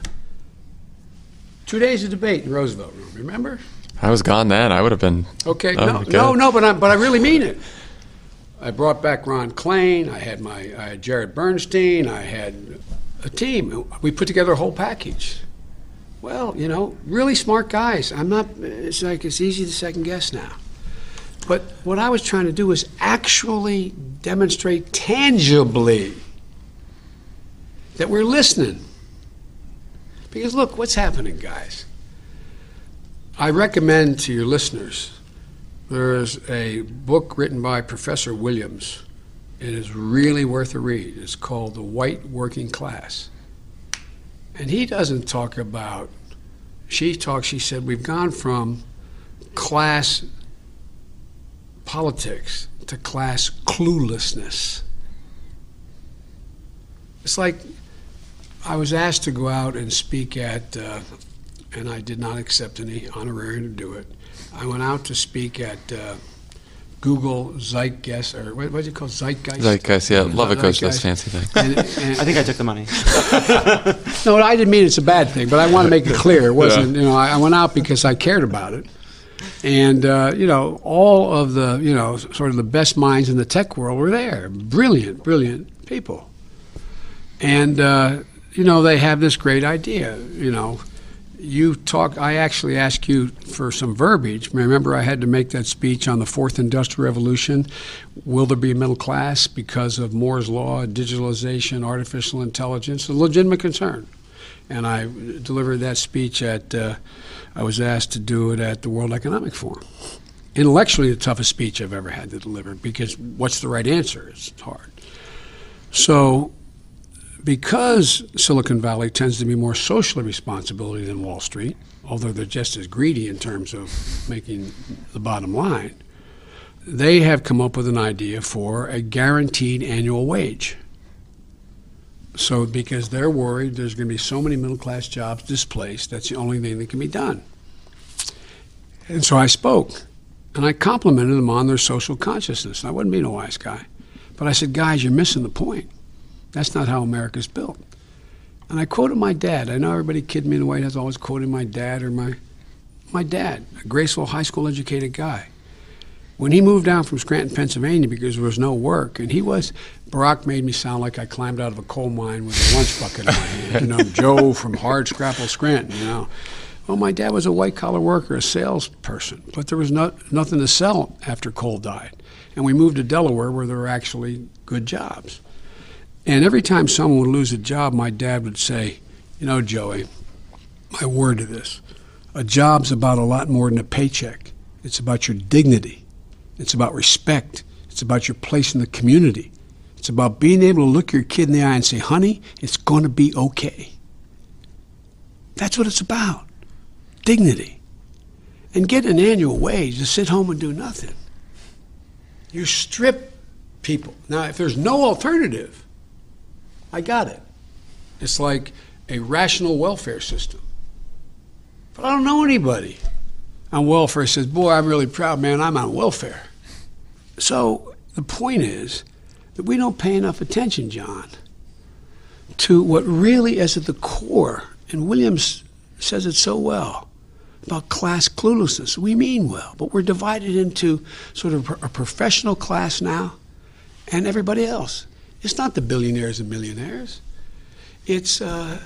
2 days of debate in Roosevelt Room, remember? I was gone then. I would have been. Okay, no, but I really mean it. I brought back Ron Klain. I had Jared Bernstein. I had a team. We put together a whole package. Well, really smart guys. It's easy to second guess now. But what I was trying to do was actually demonstrate tangibly that we're listening. Because look, what's happening, guys? I recommend to your listeners, there's a book written by Professor Williams. It is really worth a read. It's called The White Working Class. And he doesn't talk about, she said, we've gone from class politics to class cluelessness. It's like I was asked to go out and speak at, and I did not accept any honorarium to do it. I went out to speak at Google Zeitgeist, or what is it called? Zeitgeist? Zeitgeist, yeah. Love it, Coach, those Zeitgeist. fancy things. I think I took the money. No, I didn't mean it's a bad thing, but I want to make it clear. It wasn't, I went out because I cared about it. And, all of the, sort of the best minds in the tech world were there. Brilliant, brilliant people. And, they have this great idea, I actually asked you for some verbiage. Remember, I had to make that speech on the fourth industrial revolution. Will there be a middle class because of Moore's law, digitalization, artificial intelligence? A legitimate concern. And I delivered that speech I was asked to do it at the World Economic Forum. Intellectually, the toughest speech I've ever had to deliver, because what's the right answer? It's hard. So, because Silicon Valley tends to be more socially responsible than Wall Street, although they're just as greedy in terms of making the bottom line, they have come up with an idea for a guaranteed annual wage. So because they're worried there's going to be so many middle-class jobs displaced, that's the only thing that can be done. And so I spoke, and I complimented them on their social consciousness. And I wasn't being a wise guy. But I said, guys, you're missing the point. That's not how America's built. And I quoted my dad. I know everybody kidding me in the White House, always quoting my dad or my dad, a graceful high school educated guy. When he moved down from Scranton, Pennsylvania, because there was no work, and Barack made me sound like I climbed out of a coal mine with a lunch bucket in my hand. Joe from Hardscrabble, Scranton, Well, my dad was a white-collar worker, a salesperson, but there was nothing to sell after coal died. And we moved to Delaware where there were actually good jobs. And every time someone would lose a job, my dad would say, Joey, my word to this, a job's about a lot more than a paycheck. It's about your dignity. It's about respect. It's about your place in the community. It's about being able to look your kid in the eye and say, honey, it's going to be okay. That's what it's about. Dignity. And get an annual wage to sit home and do nothing. You strip people. Now, if there's no alternative, I got it. It's like a rational welfare system. But I don't know anybody on welfare says, boy, I'm really proud, man, I'm on welfare. So the point is that we don't pay enough attention, John, to what really is at the core, and Williams says it so well, about class cluelessness. We mean well, but we're divided into sort of a professional class now and everybody else. It's not the billionaires and millionaires. It's, I'll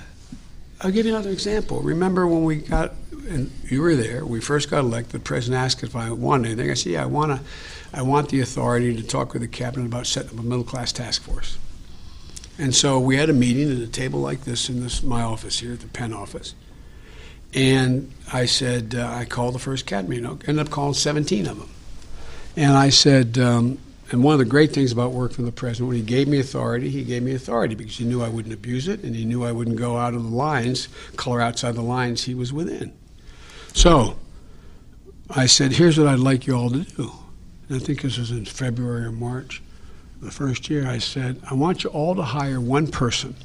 give you another example. Remember when we got, and you were there, we first got elected, the president asked if I wanted anything. I said, yeah, I want the authority to talk with the cabinet about setting up a middle-class task force. And so we had a meeting at a table like this in my office here at the Penn office. And I said, I called the first cabinet meeting, ended up calling 17 of them. And I said, and one of the great things about working for the president, when he gave me authority because he knew I wouldn't abuse it, and he knew I wouldn't go out of the lines, color outside the lines he was within. So I said, here's what I'd like you all to do. And I think this was in February or March, the first year. I said, I want you all to hire one person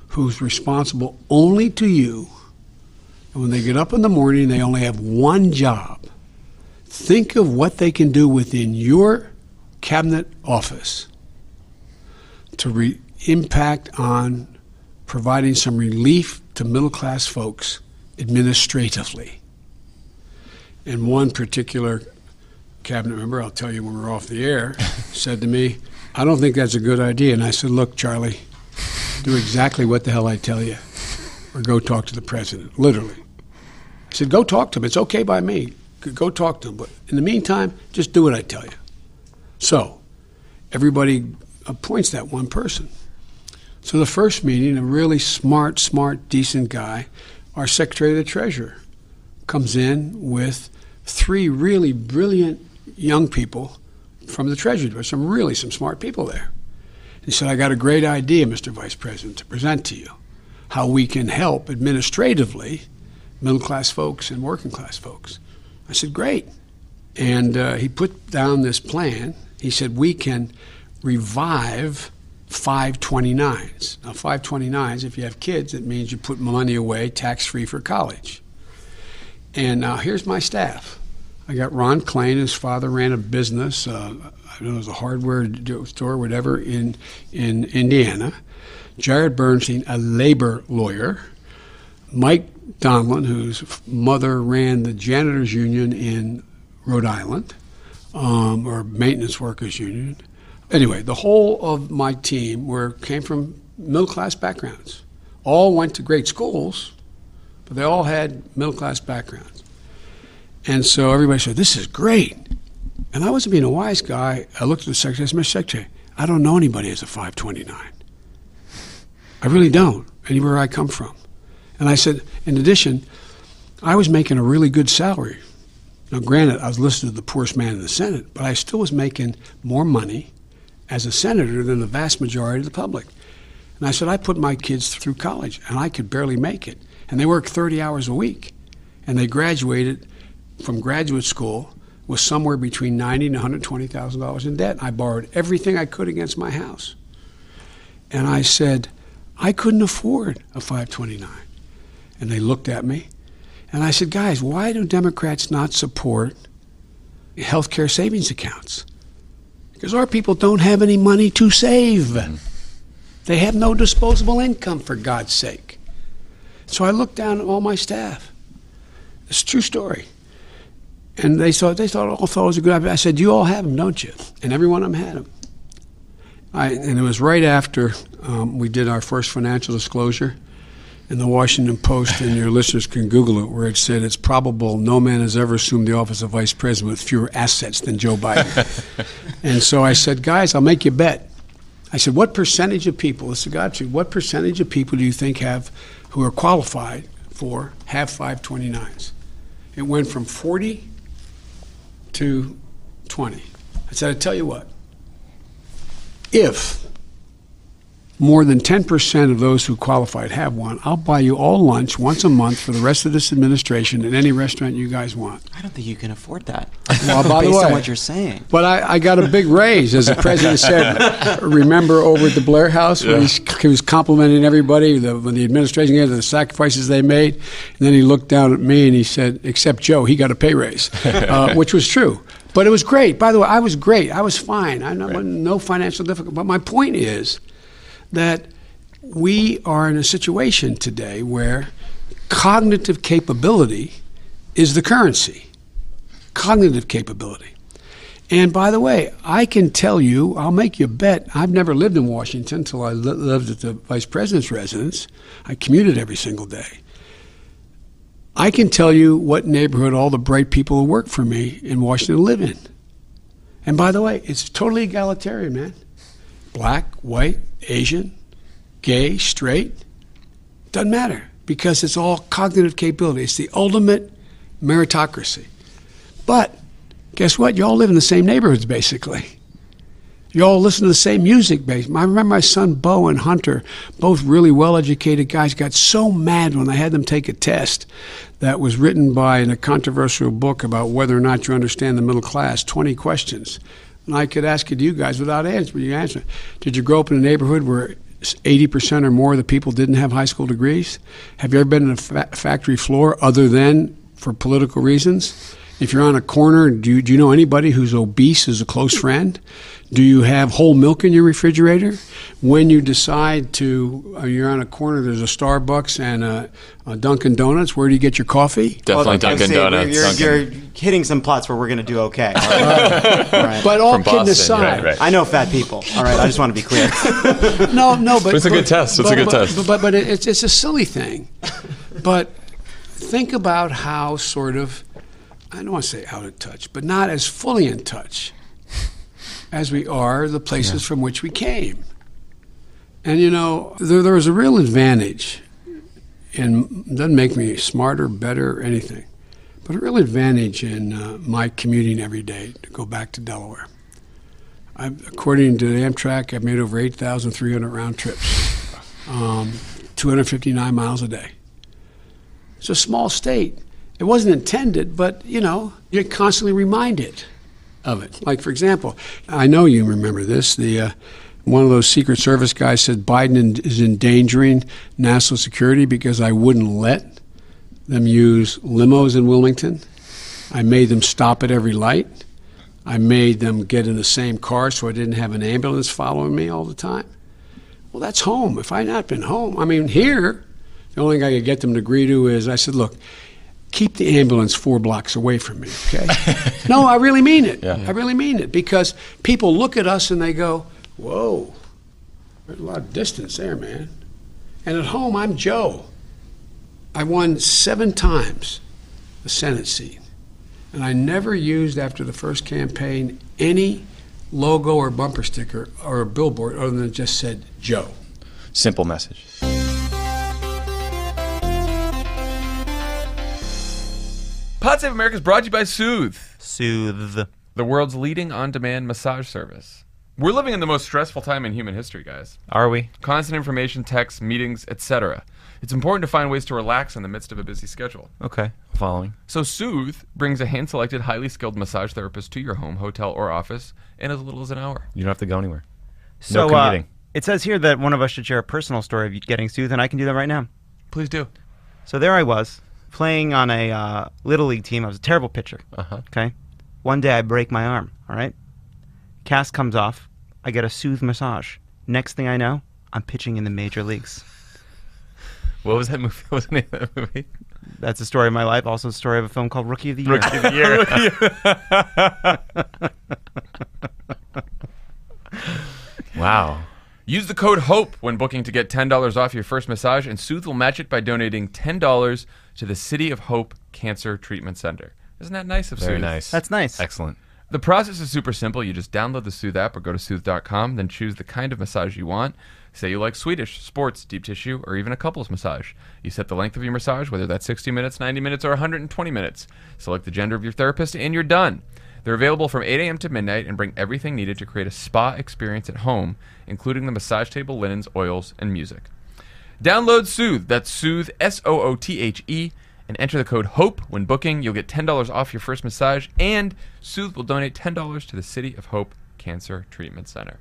who's responsible only to you. And when they get up in the morning, they only have one job. Think of what they can do within your cabinet office to impact on providing some relief to middle-class folks administratively. And one particular cabinet member, I'll tell you when we're off the air, said to me, I don't think that's a good idea. And I said, look, Charlie, do exactly what the hell I tell you, or go talk to the president, literally. I said, go talk to him. It's okay by me. Go talk to him. But in the meantime, just do what I tell you. So everybody appoints that one person. So the first meeting, a really smart, decent guy, our Secretary of the Treasury, comes in with 3 really brilliant young people from the Treasury. There's some smart people there. He said, I got a great idea, Mr. Vice President, to present to you, how we can help administratively middle-class folks and working-class folks. I said, great. And he put down this plan. He said, we can revive 529s. Now, 529s, if you have kids, it means you put money away tax-free for college. And now here's my staff. I got Ron Klain. His father ran a business. I don't know, it was a hardware store, whatever, in Indiana. Jared Bernstein, a labor lawyer. Mike Donlin, whose mother ran the janitors union in Rhode Island, or maintenance workers union. Anyway, the whole of my team came from middle-class backgrounds. All went to great schools, but they all had middle-class backgrounds. And so everybody said, this is great. And I wasn't being a wise guy. I looked at the secretary, I said, Mr. Secretary, I don't know anybody as a 529. I really don't, anywhere I come from. And I said, in addition, I was making a really good salary. Now, granted, I was listed as the poorest man in the Senate, but I still was making more money as a senator than the vast majority of the public. And I said, I put my kids through college, and I could barely make it. And they worked 30 hours a week. And they graduated from graduate school with somewhere between $90,000 and $120,000 in debt. I borrowed everything I could against my house. And I said, I couldn't afford a 529. And they looked at me. And I said, guys, why do Democrats not support health care savings accounts? Because our people don't have any money to save. They have no disposable income, for God's sake. So I looked down at all my staff. It's a true story. And they thought it was a good idea. I said, you all have them, don't you? And every one of them had them. And it was right after we did our first financial disclosure in the Washington Post, and your listeners can Google it, where it said, it's probable no man has ever assumed the office of vice president with fewer assets than Joe Biden. And so I said, guys, I'll make you a bet. I said, what percentage of people, this is God truth, what percentage of people do you think who are qualified have 529s? It went from 40 to 20. I said, I tell you what, if more than 10% of those who qualified have one, I'll buy you all lunch once a month for the rest of this administration at any restaurant you guys want. I don't think you can afford that. Well, by the based way, on what you're saying. But I got a big raise, as the president said. Remember over at the Blair House, where he was complimenting everybody, when the administration gave the sacrifices they made, and then he looked down at me and he said, except Joe, he got a pay raise, which was true. But it was great. By the way, I was great. I was fine. No financial difficulty. But my point is that we are in a situation today where cognitive capability is the currency. Cognitive capability. And by the way, I can tell you, I'll make you a bet, I've never lived in Washington until I lived at the vice president's residence. I commuted every single day. I can tell you what neighborhood all the bright people who work for me in Washington live in. And by the way, it's totally egalitarian, man. Black, white, Asian, gay, straight, doesn't matter, because it's all cognitive capability. It's the ultimate meritocracy. But guess what? You all live in the same neighborhoods, basically. You all listen to the same music. I remember my son Bo and Hunter, both really well-educated guys, got so mad when I had them take a test that was written in a controversial book about whether or not you understand the middle class, 20 questions. And I could ask it to you guys without answering. You answer. Did you grow up in a neighborhood where 80% or more of the people didn't have high school degrees? Have you ever been in a factory floor other than for political reasons? If you're on a corner, do you know anybody who's obese as a close friend? Do you have whole milk in your refrigerator? When you decide you're on a corner, there's a Starbucks and a Dunkin' Donuts, where do you get your coffee? Definitely Dunkin' Donuts. You're hitting some plots where we're going to do okay. All right. But all From kidding Boston, aside, right. I know fat people. All right, I just want to be clear. No, but It's a good test. It's a good test. But it's a silly thing. But think about how sort of, I don't want to say out of touch, but not as fully in touch as we are the places from which we came. And there was a real advantage, and it doesn't make me smarter, better, or anything, but a real advantage in my commuting every day to go back to Delaware. According to Amtrak, I've made over 8,300 round trips, 259 miles a day. It's a small state. It wasn't intended, but, you're constantly reminded of it. Like, for example, I know you remember this. One of those Secret Service guys said Biden is endangering national security because I wouldn't let them use limos in Wilmington. I made them stop at every light. I made them get in the same car so I didn't have an ambulance following me all the time. Well, that's home. If I had not been home, I mean, here, the only thing I could get them to agree to is I said, look, keep the ambulance 4 blocks away from me, okay? No, I really mean it. Yeah. I really mean it, because people look at us and they go, whoa, there's a lot of distance there, man. And at home, I'm Joe. I won 7 times the Senate seat. And I never used, after the first campaign, any logo or bumper sticker or a billboard other than it just said Joe. Simple message. Pod Save America is brought to you by Soothe, Soothe. the world's leading on-demand massage service. We're living in the most stressful time in human history, guys. Are we? Constant information, texts, meetings, etc. It's important to find ways to relax in the midst of a busy schedule. Okay, following. So Soothe brings a hand-selected, highly skilled massage therapist to your home, hotel, or office in as little as an hour. You don't have to go anywhere. So No commuting. it says here that one of us should share a personal story of getting Soothe, and I can do that right now. Please do. So there I was, playing on a Little League team. I was a terrible pitcher. Okay? One day I break my arm, all right? Cast comes off. I get a Soothe massage. Next thing I know, I'm pitching in the major leagues. What was that movie? What was the name of that movie? That's the story of my life. Also the story of a film called Rookie of the Year. Rookie of the Year. Wow. Use the code HOPE when booking to get $10 off your first massage, and Soothe will match it by donating $10 to the City of Hope Cancer Treatment Center. Isn't that nice of Soothe? Very nice. That's nice. Excellent. The process is super simple. You just download the Soothe app or go to soothe.com, then choose the kind of massage you want. Say you like Swedish, sports, deep tissue, or even a couples massage. You set the length of your massage, whether that's 60 minutes, 90 minutes, or 120 minutes. Select the gender of your therapist, and you're done. They're available from 8 a.m. to midnight and bring everything needed to create a spa experience at home, including the massage table, linens, oils, and music. Download Soothe, that's Soothe, S-O-O-T-H-E, and enter the code HOPE when booking. You'll get $10 off your first massage, and Soothe will donate $10 to the City of Hope Cancer Treatment Center.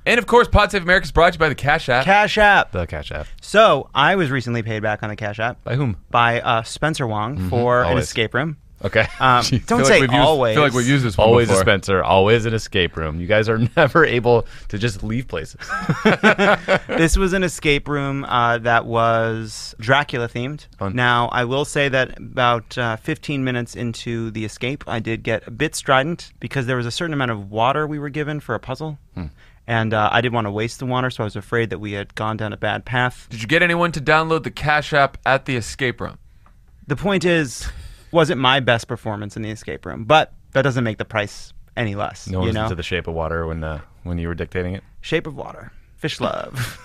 And, of course, Pod Save America is brought to you by the Cash App. Cash App. The Cash App. So I was recently paid back on the Cash App. By whom? By Spencer Wong for an Always. escape room. Okay. Don't say always. I feel like we've used this one Always before. a Spencer, always an escape room. You guys are never able to just leave places. This was an escape room that was Dracula themed. Fun. Now, I will say that about 15 minutes into the escape, I did get a bit strident because there was a certain amount of water we were given for a puzzle. And I didn't want to waste the water, so I was afraid that we had gone down a bad path. Did you get anyone to download the Cash App at the escape room? The point is, wasn't my best performance in the escape room, but that doesn't make the price any less. No one you was know? into The Shape of Water when you were dictating it. Shape of Water. Fish love.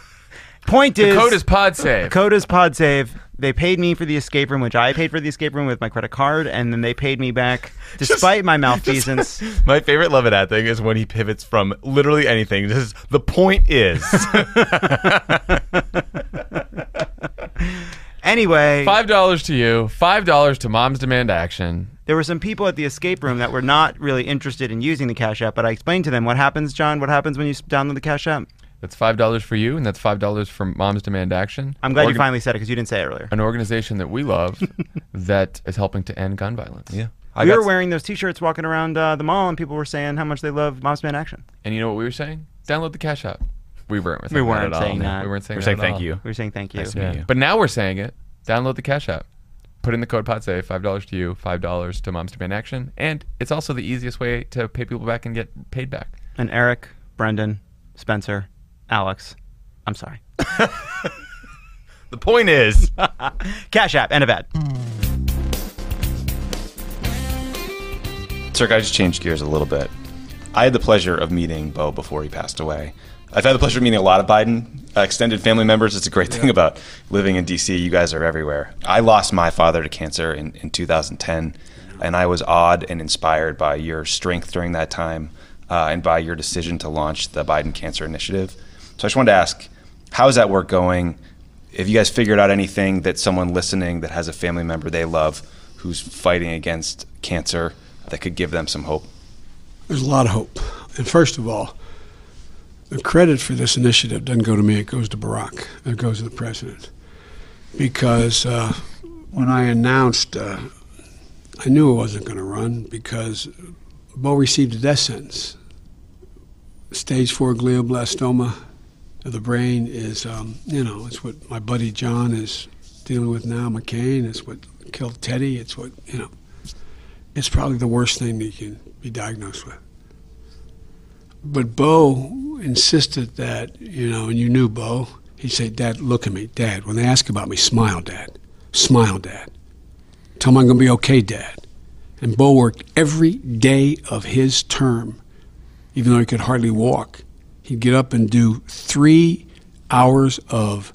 Point The is, code is PodSave. code is PodSave. They paid me for the escape room, which I paid for the escape room with my credit card, and then they paid me back despite my malfeasance. My favorite Love It Ad thing is when he pivots from literally anything. The point is. Anyway, $5 to you, $5 to Moms Demand Action. there were some people at the escape room that were not really interested in using the Cash App, but I explained to them what happens, John, what happens when you download the Cash App. That's $5 for you, and that's $5 for Moms Demand Action. I'm glad you finally said it because you didn't say it earlier. An organization that we love that is helping to end gun violence. Yeah. We were wearing those T-shirts walking around the mall, and people were saying how much they love Moms Demand Action. And you know what we were saying? Download the Cash App. We weren't We weren't that at all. saying No, that. We weren't saying We're that saying at thank all. you. We were saying thank you. Nice to meet Yeah. you. But now we're saying it. Download the Cash App. Put in the code PodSave, $5 to you, $5 to Moms Demand Action. And it's also the easiest way to pay people back and get paid back. And Eric, Brendan, Spencer, Alex, I'm sorry. The point is. Cash App, end of ad. Sir, I just changed gears a little bit. I had the pleasure of meeting Bo before he passed away. I've had the pleasure of meeting a lot of Biden extended family members. It's a great thing about living in D.C. You guys are everywhere. I lost my father to cancer in 2010, and I was awed and inspired by your strength during that time and by your decision to launch the Biden Cancer Initiative. So I just wanted to ask, how is that work going? Have you guys figured out anything that someone listening that has a family member they love who's fighting against cancer that could give them some hope? There's a lot of hope. And first of all, the credit for this initiative doesn't go to me, it goes to Barack. It goes to the president. Because when I announced I knew I wasn't going to run because Bo received a death sentence. Stage 4 glioblastoma of the brain is, it's what my buddy John is dealing with now, McCain. It's what killed Teddy. It's what, it's probably the worst thing that you can be diagnosed with. But Bo insisted that, and you knew Bo, he'd say, Dad, look at me. Dad, when they ask about me, smile, Dad. Smile, Dad. Tell them I'm going to be okay, Dad. And Bo worked every day of his term, even though he could hardly walk. He'd get up and do 3 hours of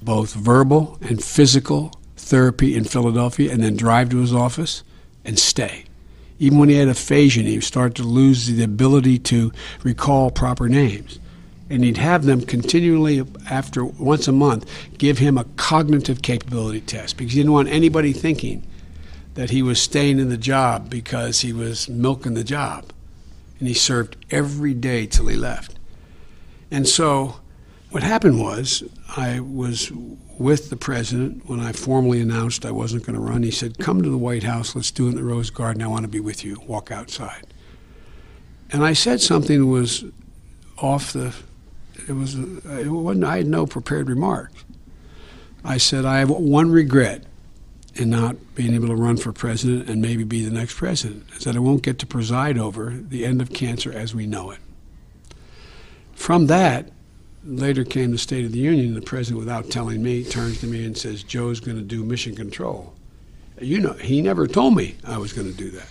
both verbal and physical therapy in Philadelphia and then drive to his office and stay. Even when he had aphasia, he would start to lose the ability to recall proper names. And he'd have them continually, after once a month, give him a cognitive capability test because he didn't want anybody thinking that he was staying in the job because he was milking the job. And he served every day till he left. And so what happened was I was with the president when I formally announced I wasn't going to run. He said, come to the White House, let's do it in the Rose Garden, I want to be with you, walk outside. And I said something that was I had no prepared remarks. I said, I have one regret in not being able to run for president and maybe be the next president, is that I won't get to preside over the end of cancer as we know it. From that, later came the State of the Union, and the president, without telling me, turns to me and says, Joe's going to do mission control. He never told me I was going to do that.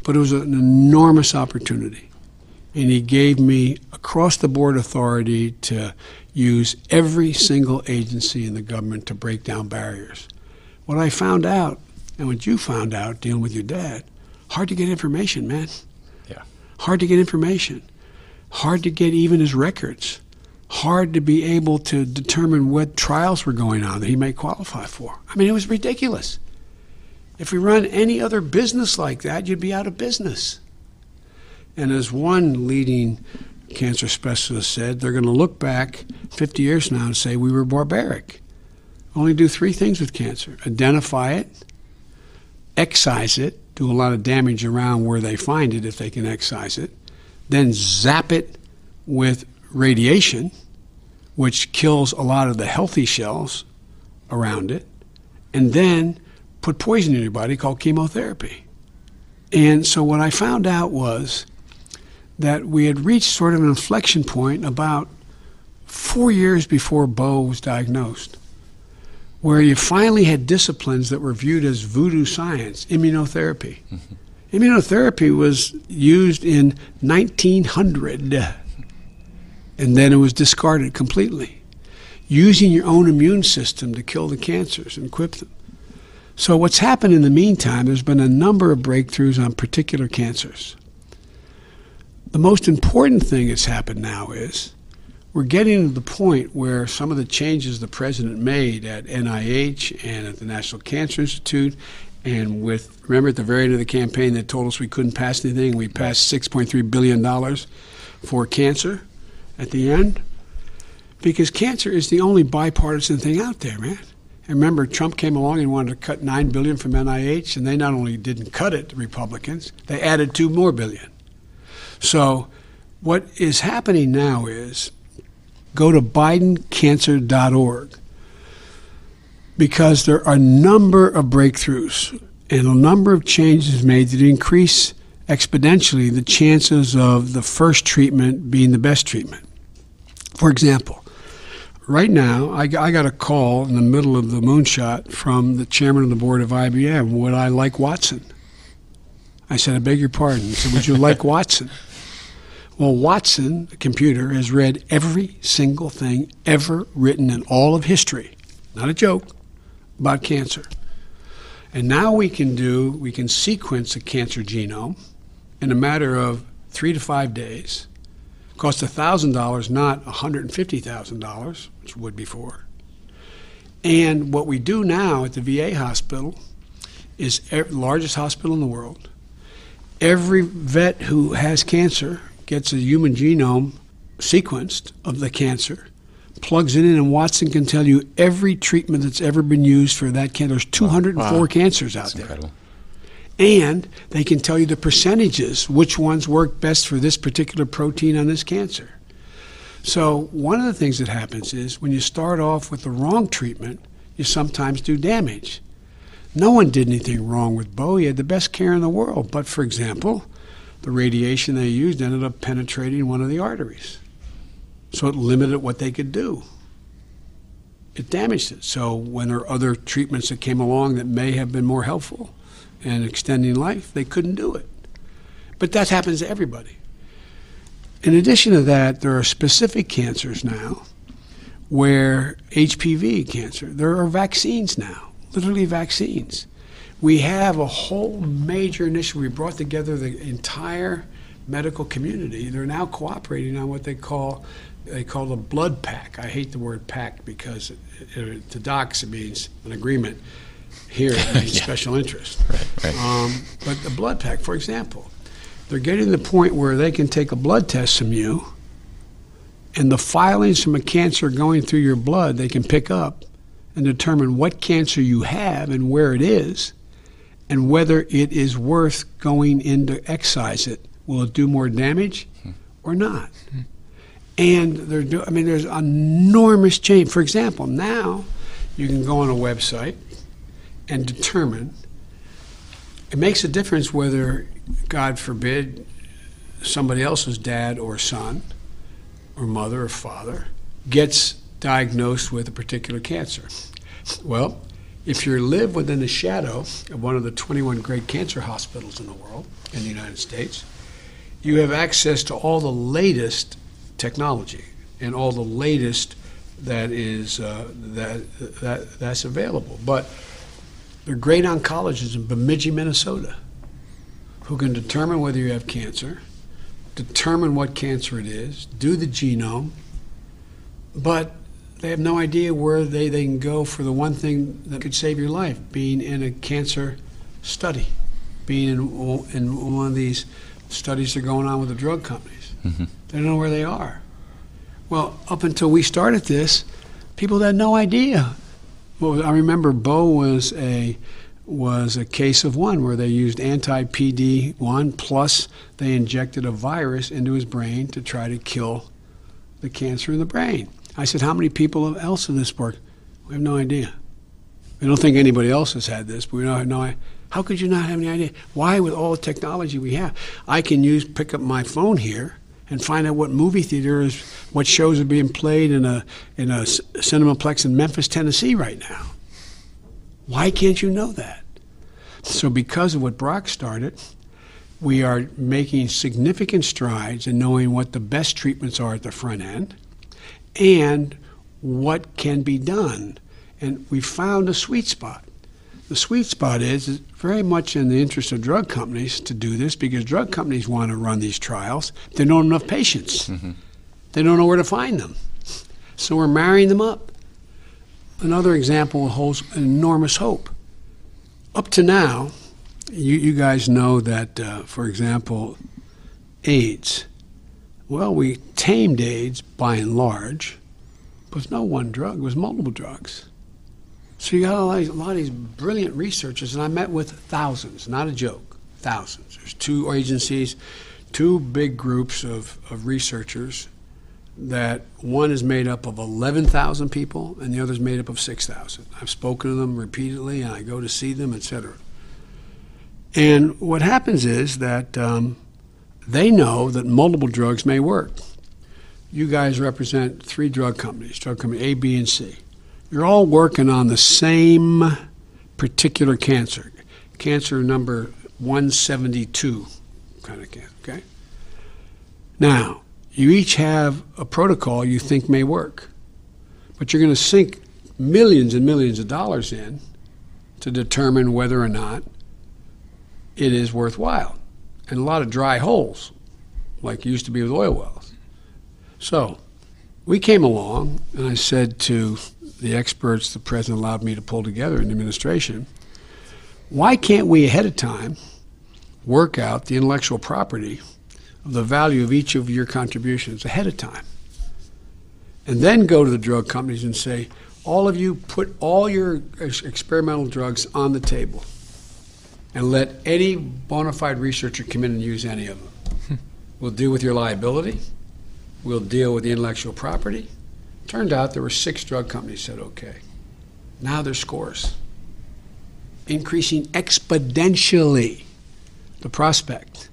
But it was an enormous opportunity. And he gave me across-the-board authority to use every single agency in the government to break down barriers. What I found out, and what you found out dealing with your dad, hard to get information, man. Yeah. Hard to get information. Hard to get even his records. Hard to be able to determine what trials were going on that he may qualify for. I mean, it was ridiculous. If we run any other business like that, you'd be out of business. And as one leading cancer specialist said, they're going to look back 50 years from now and say we were barbaric. Only do 3 things with cancer. Identify it, excise it, do a lot of damage around where they find it if they can excise it, then zap it with radiation, which kills a lot of the healthy cells around it, and then put poison in your body called chemotherapy. And so what I found out was that we had reached sort of an inflection point about 4 years before Bo was diagnosed, where you finally had disciplines that were viewed as voodoo science, immunotherapy. Mm-hmm. Immunotherapy was used in 1900, and then it was discarded completely. Using your own immune system to kill the cancers and equip them. So what's happened in the meantime, there's been a number of breakthroughs on particular cancers. The most important thing that's happened now is we're getting to the point where some of the changes the president made at NIH and at the National Cancer Institute, and remember at the very end of the campaign they told us we couldn't pass anything, we passed $6.3 billion for cancer at the end, because cancer is the only bipartisan thing out there, man. And remember, Trump came along and wanted to cut $9 billion from NIH, and they not only didn't cut it, the Republicans, they added $2 more billion. So what is happening now is go to bidencancer.org, because there are a number of breakthroughs and a number of changes made that increase exponentially the chances of the first treatment being the best treatment. For example, right now, I got a call in the middle of the moonshot from the chairman of the board of IBM. Would I like Watson? I said, I beg your pardon. He said, would you like Watson? Well, Watson, the computer, has read every single thing ever written in all of history, not a joke, about cancer. And now we can sequence a cancer genome in a matter of 3 to 5 days. It costs $1,000, not $150,000, which would before. And what we do now at the VA hospital is the largest hospital in the world. Every vet who has cancer gets a human genome sequenced of the cancer, plugs it in, and Watson can tell you every treatment that's ever been used for that cancer. There's 204 cancers out there. Incredible. And they can tell you the percentages, which ones work best for this particular protein on this cancer. So one of the things that happens is when you start off with the wrong treatment, you sometimes do damage. No one did anything wrong with Bo. He had the best care in the world. But, for example, the radiation they used ended up penetrating one of the arteries. So it limited what they could do. It damaged it. So when there are other treatments that came along that may have been more helpful in extending life, they couldn't do it. But that happens to everybody. In addition to that, there are specific cancers now where HPV cancer, there are vaccines now, literally vaccines. We have a whole major initiative. We brought together the entire medical community. They're now cooperating on what they call the blood pact. I hate the word pact because to docs it means an agreement. Here it means special interest. Right. But the blood pact, for example, they're getting to the point where they can take a blood test from you, and the filings from a cancer going through your blood they can pick up and determine what cancer you have and where it is, and whether it is worth going in to excise it. Will it do more damage or not? And there's enormous change. For example, now you can go on a website and determine. It makes a difference whether, God forbid, somebody else's dad or son or mother or father gets diagnosed with a particular cancer. Well, if you live within the shadow of one of the 21 great cancer hospitals in the world, in the United States, you have access to all the latest technology and all the latest that is that's available. But there are great oncologists in Bemidji, Minnesota, who can determine whether you have cancer, determine what cancer it is, do the genome, but they have no idea where they can go for the one thing that could save your life, being in a cancer study, being in one of these studies that are going on with the drug companies. Mm-hmm. They don't know where they are. Well, up until we started this, people had no idea. Well, I remember Bo was a case of one where they used anti-PD-1 plus they injected a virus into his brain to try to kill the cancer in the brain. I said, how many people else in this work? We have no idea. We don't think anybody else has had this, but we don't have no idea. How could you not have any idea? Why, with all the technology we have? I can pick up my phone here and find out what movie theater is, what shows are being played in a Cinemaplex in Memphis, Tennessee right now. Why can't you know that? So because of what Brock started, we are making significant strides in knowing what the best treatments are at the front end and what can be done. And we found a sweet spot. The sweet spot is very much in the interest of drug companies to do this because drug companies want to run these trials. They don't have enough patients. Mm-hmm. They don't know where to find them. So we're marrying them up. Another example holds enormous hope. Up to now, you guys know that, for example, AIDS. Well, we tamed AIDS by and large, but it's no one drug. It was multiple drugs. So you got a lot of these brilliant researchers, and I met with thousands, not a joke, thousands. There's two agencies, two big groups of researchers that one is made up of 11,000 people and the other is made up of 6,000. I've spoken to them repeatedly, and I go to see them, etc. And what happens is that they know that multiple drugs may work. You guys represent three drug companies A, B, and C. You're all working on the same particular cancer number 172 kind of cancer, okay? Now, you each have a protocol you think may work, but you're going to sink millions and millions of dollars in to determine whether or not it is worthwhile. And a lot of dry holes, like it used to be with oil wells. So we came along, and I said to the experts the president allowed me to pull together in the administration, why can't we ahead of time work out the intellectual property of the value of each of your contributions ahead of time? And then go to the drug companies and say, all of you put all your experimental drugs on the table. and let any bona fide researcher come in and use any of them. We'll deal with your liability. We'll deal with the intellectual property. Turned out there were 6 drug companies said okay. Now there's scores. Increasing exponentially the prospect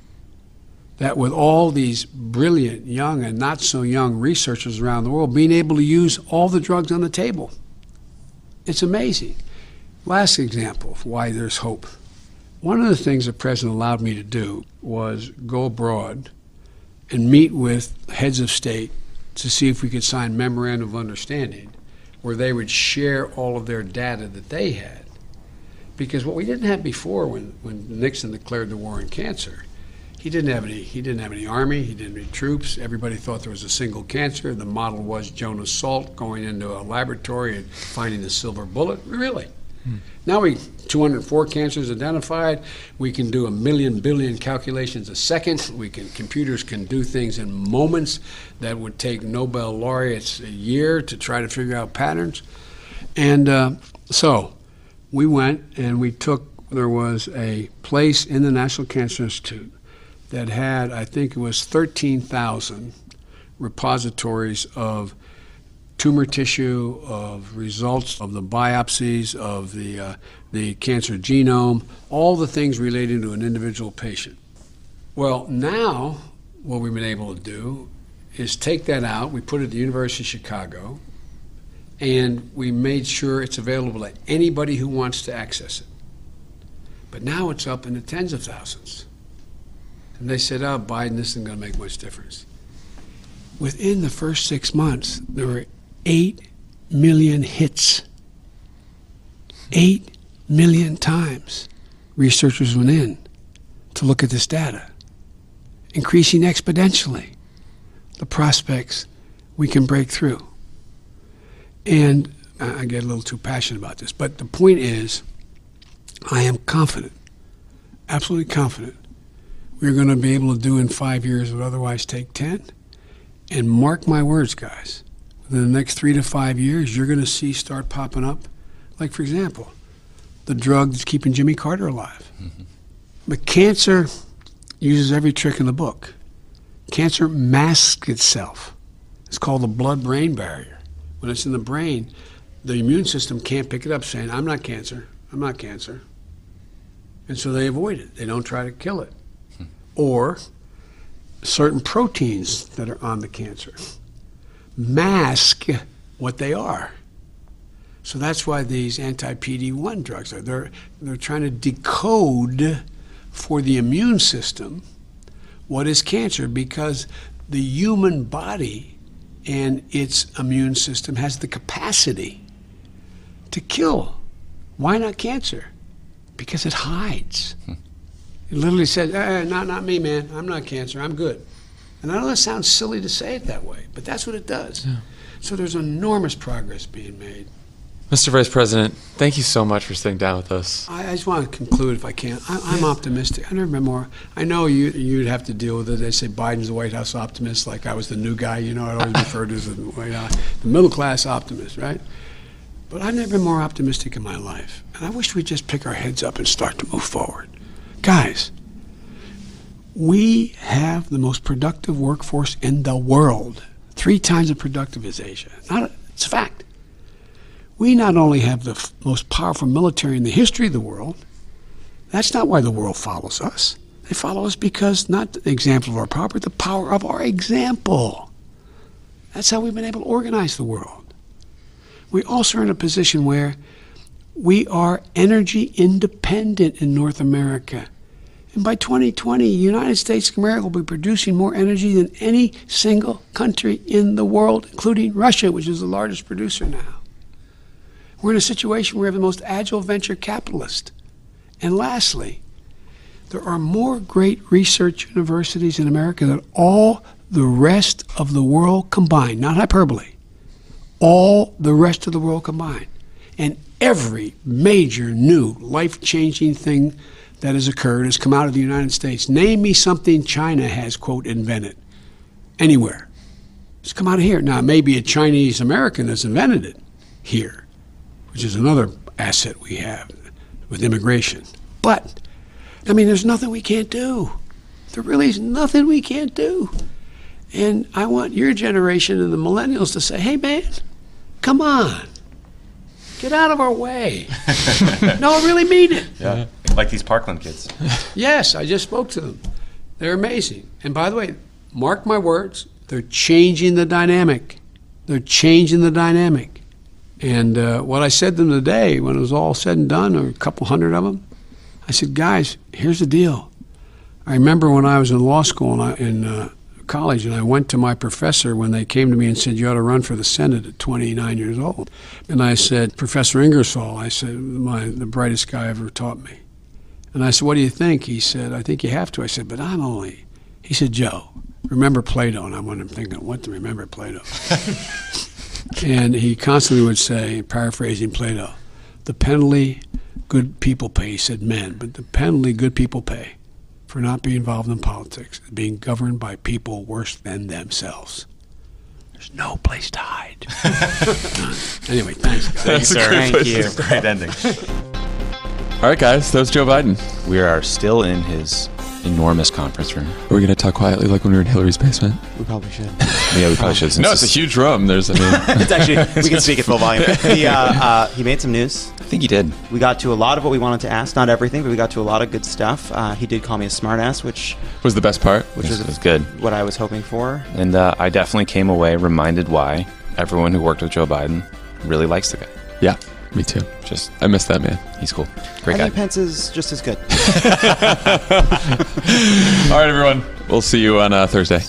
that with all these brilliant, young, and not so young researchers around the world being able to use all the drugs on the table. It's amazing. Last example of why there's hope. One of the things the president allowed me to do was go abroad and meet with heads of state to see if we could sign memorandum of understanding where they would share all of their data that they had. Because what we didn't have before when Nixon declared the war on cancer, he didn't have any army, he didn't have any troops. Everybody thought there was a single cancer. The model was Jonas Salk going into a laboratory and finding the silver bullet. Really? Now 204 cancers identified. We can do 1 million billion calculations a second. Computers can do things in moments that would take Nobel laureates a year to try to figure out patterns. And so we went and there was a place in the National Cancer Institute that had, I think it was 13,000 repositories of tumor tissue, of results of the biopsies, of the cancer genome, all the things relating to an individual patient. Well, now what we've been able to do is take that out. We put it at the University of Chicago, and we made sure it's available to anybody who wants to access it. But now it's up in the tens of thousands. And they said, oh, Biden, this isn't going to make much difference. Within the first 6 months, there were 8 million hits. 8 million times researchers went in to look at this data, increasing exponentially the prospects we can break through. And I get a little too passionate about this, but the point is, I am confident, absolutely confident, we're going to be able to do in 5 years what would otherwise take 10. And mark my words, guys, within the next 3 to 5 years, you're going to see start popping up, like, for example, the drug that's keeping Jimmy Carter alive. Mm-hmm. But cancer uses every trick in the book. Cancer masks itself. It's called the blood-brain barrier. When it's in the brain, the immune system can't pick it up saying, I'm not cancer, I'm not cancer. And so they avoid it. They don't try to kill it. Or certain proteins that are on the cancer mask what they are. So that's why these anti-PD-1 drugs are. They're trying to decode for the immune system what is cancer, because the human body and its immune system has the capacity to kill. Why not cancer? Because it hides. It literally says, not me, man. I'm not cancer. I'm good. And I know that sounds silly to say it that way, but that's what it does. Yeah. So there's enormous progress being made. Mr. Vice President, thank you so much for sitting down with us. I just want to conclude, if I can. I'm optimistic. I've never been more. I know you'd have to deal with it. They say Biden's the White House optimist, like I was the new guy. You know, I'd always referred to as the White House, the middle-class optimist, right? But I've never been more optimistic in my life. And I wish we'd just pick our heads up and start to move forward. Guys, we have the most productive workforce in the world. 3 times as productive as Asia. It's a fact. We not only have the most powerful military in the history of the world, that's not why the world follows us. They follow us because not the example of our power, but the power of our example. That's how we've been able to organize the world. We also are in a position where we are energy independent in North America. And by 2020, the United States of America will be producing more energy than any single country in the world, including Russia, which is the largest producer now. We're in a situation where we have the most agile venture capitalist. And lastly, there are more great research universities in America than all the rest of the world combined, not hyperbole, all the rest of the world combined. And every major new life-changing thing that has occurred has come out of the United States. Name me something China has, quote, invented anywhere. It's come out of here. Now, maybe a Chinese American has invented it here, which is another asset we have with immigration. But I mean, there's nothing we can't do. There really is nothing we can't do. And I want your generation and the millennials to say, hey, man, come on. Get out of our way. No, I really mean it. Yeah. Like these Parkland kids. Yes, I just spoke to them. They're amazing. And by the way, mark my words, they're changing the dynamic. They're changing the dynamic. And what I said to them today, when it was all said and done, or a couple hundred of them, I said, guys, here's the deal. I remember when I was in law school and in college, and I went to my professor when they came to me and said, you ought to run for the Senate at 29 years old. And I said, Professor Ingersoll, I said, the brightest guy ever taught me. And I said, what do you think? He said, I think you have to. I said, but I'm only. He said, Joe, remember Plato. And I went thinking, what to remember Plato? And he constantly would say, paraphrasing Plato, the penalty good people pay, he said men, but the penalty good people pay for not being involved in politics is being governed by people worse than themselves. There's no place to hide. Anyway, thanks, guys. Thank you, sir. Thank you. Great ending. All right, guys, that was Joe Biden. We are still in his enormous conference room. Are we going to talk quietly like when we were in Hillary's basement? We probably should. Yeah, we probably should. No, it's a huge room. There's, It's actually, we can speak at full volume. He made some news. I think he did. We got to a lot of what we wanted to ask. Not everything, but we got to a lot of good stuff. He did call me a smartass, which was the best part. which This is was good. what I was hoping for. And I definitely came away reminded why everyone who worked with Joe Biden really likes the guy. Yeah, me too. Just, I miss that man. he's cool. Great I guy. think Pence is just as good. All right, everyone. We'll see you on Thursday.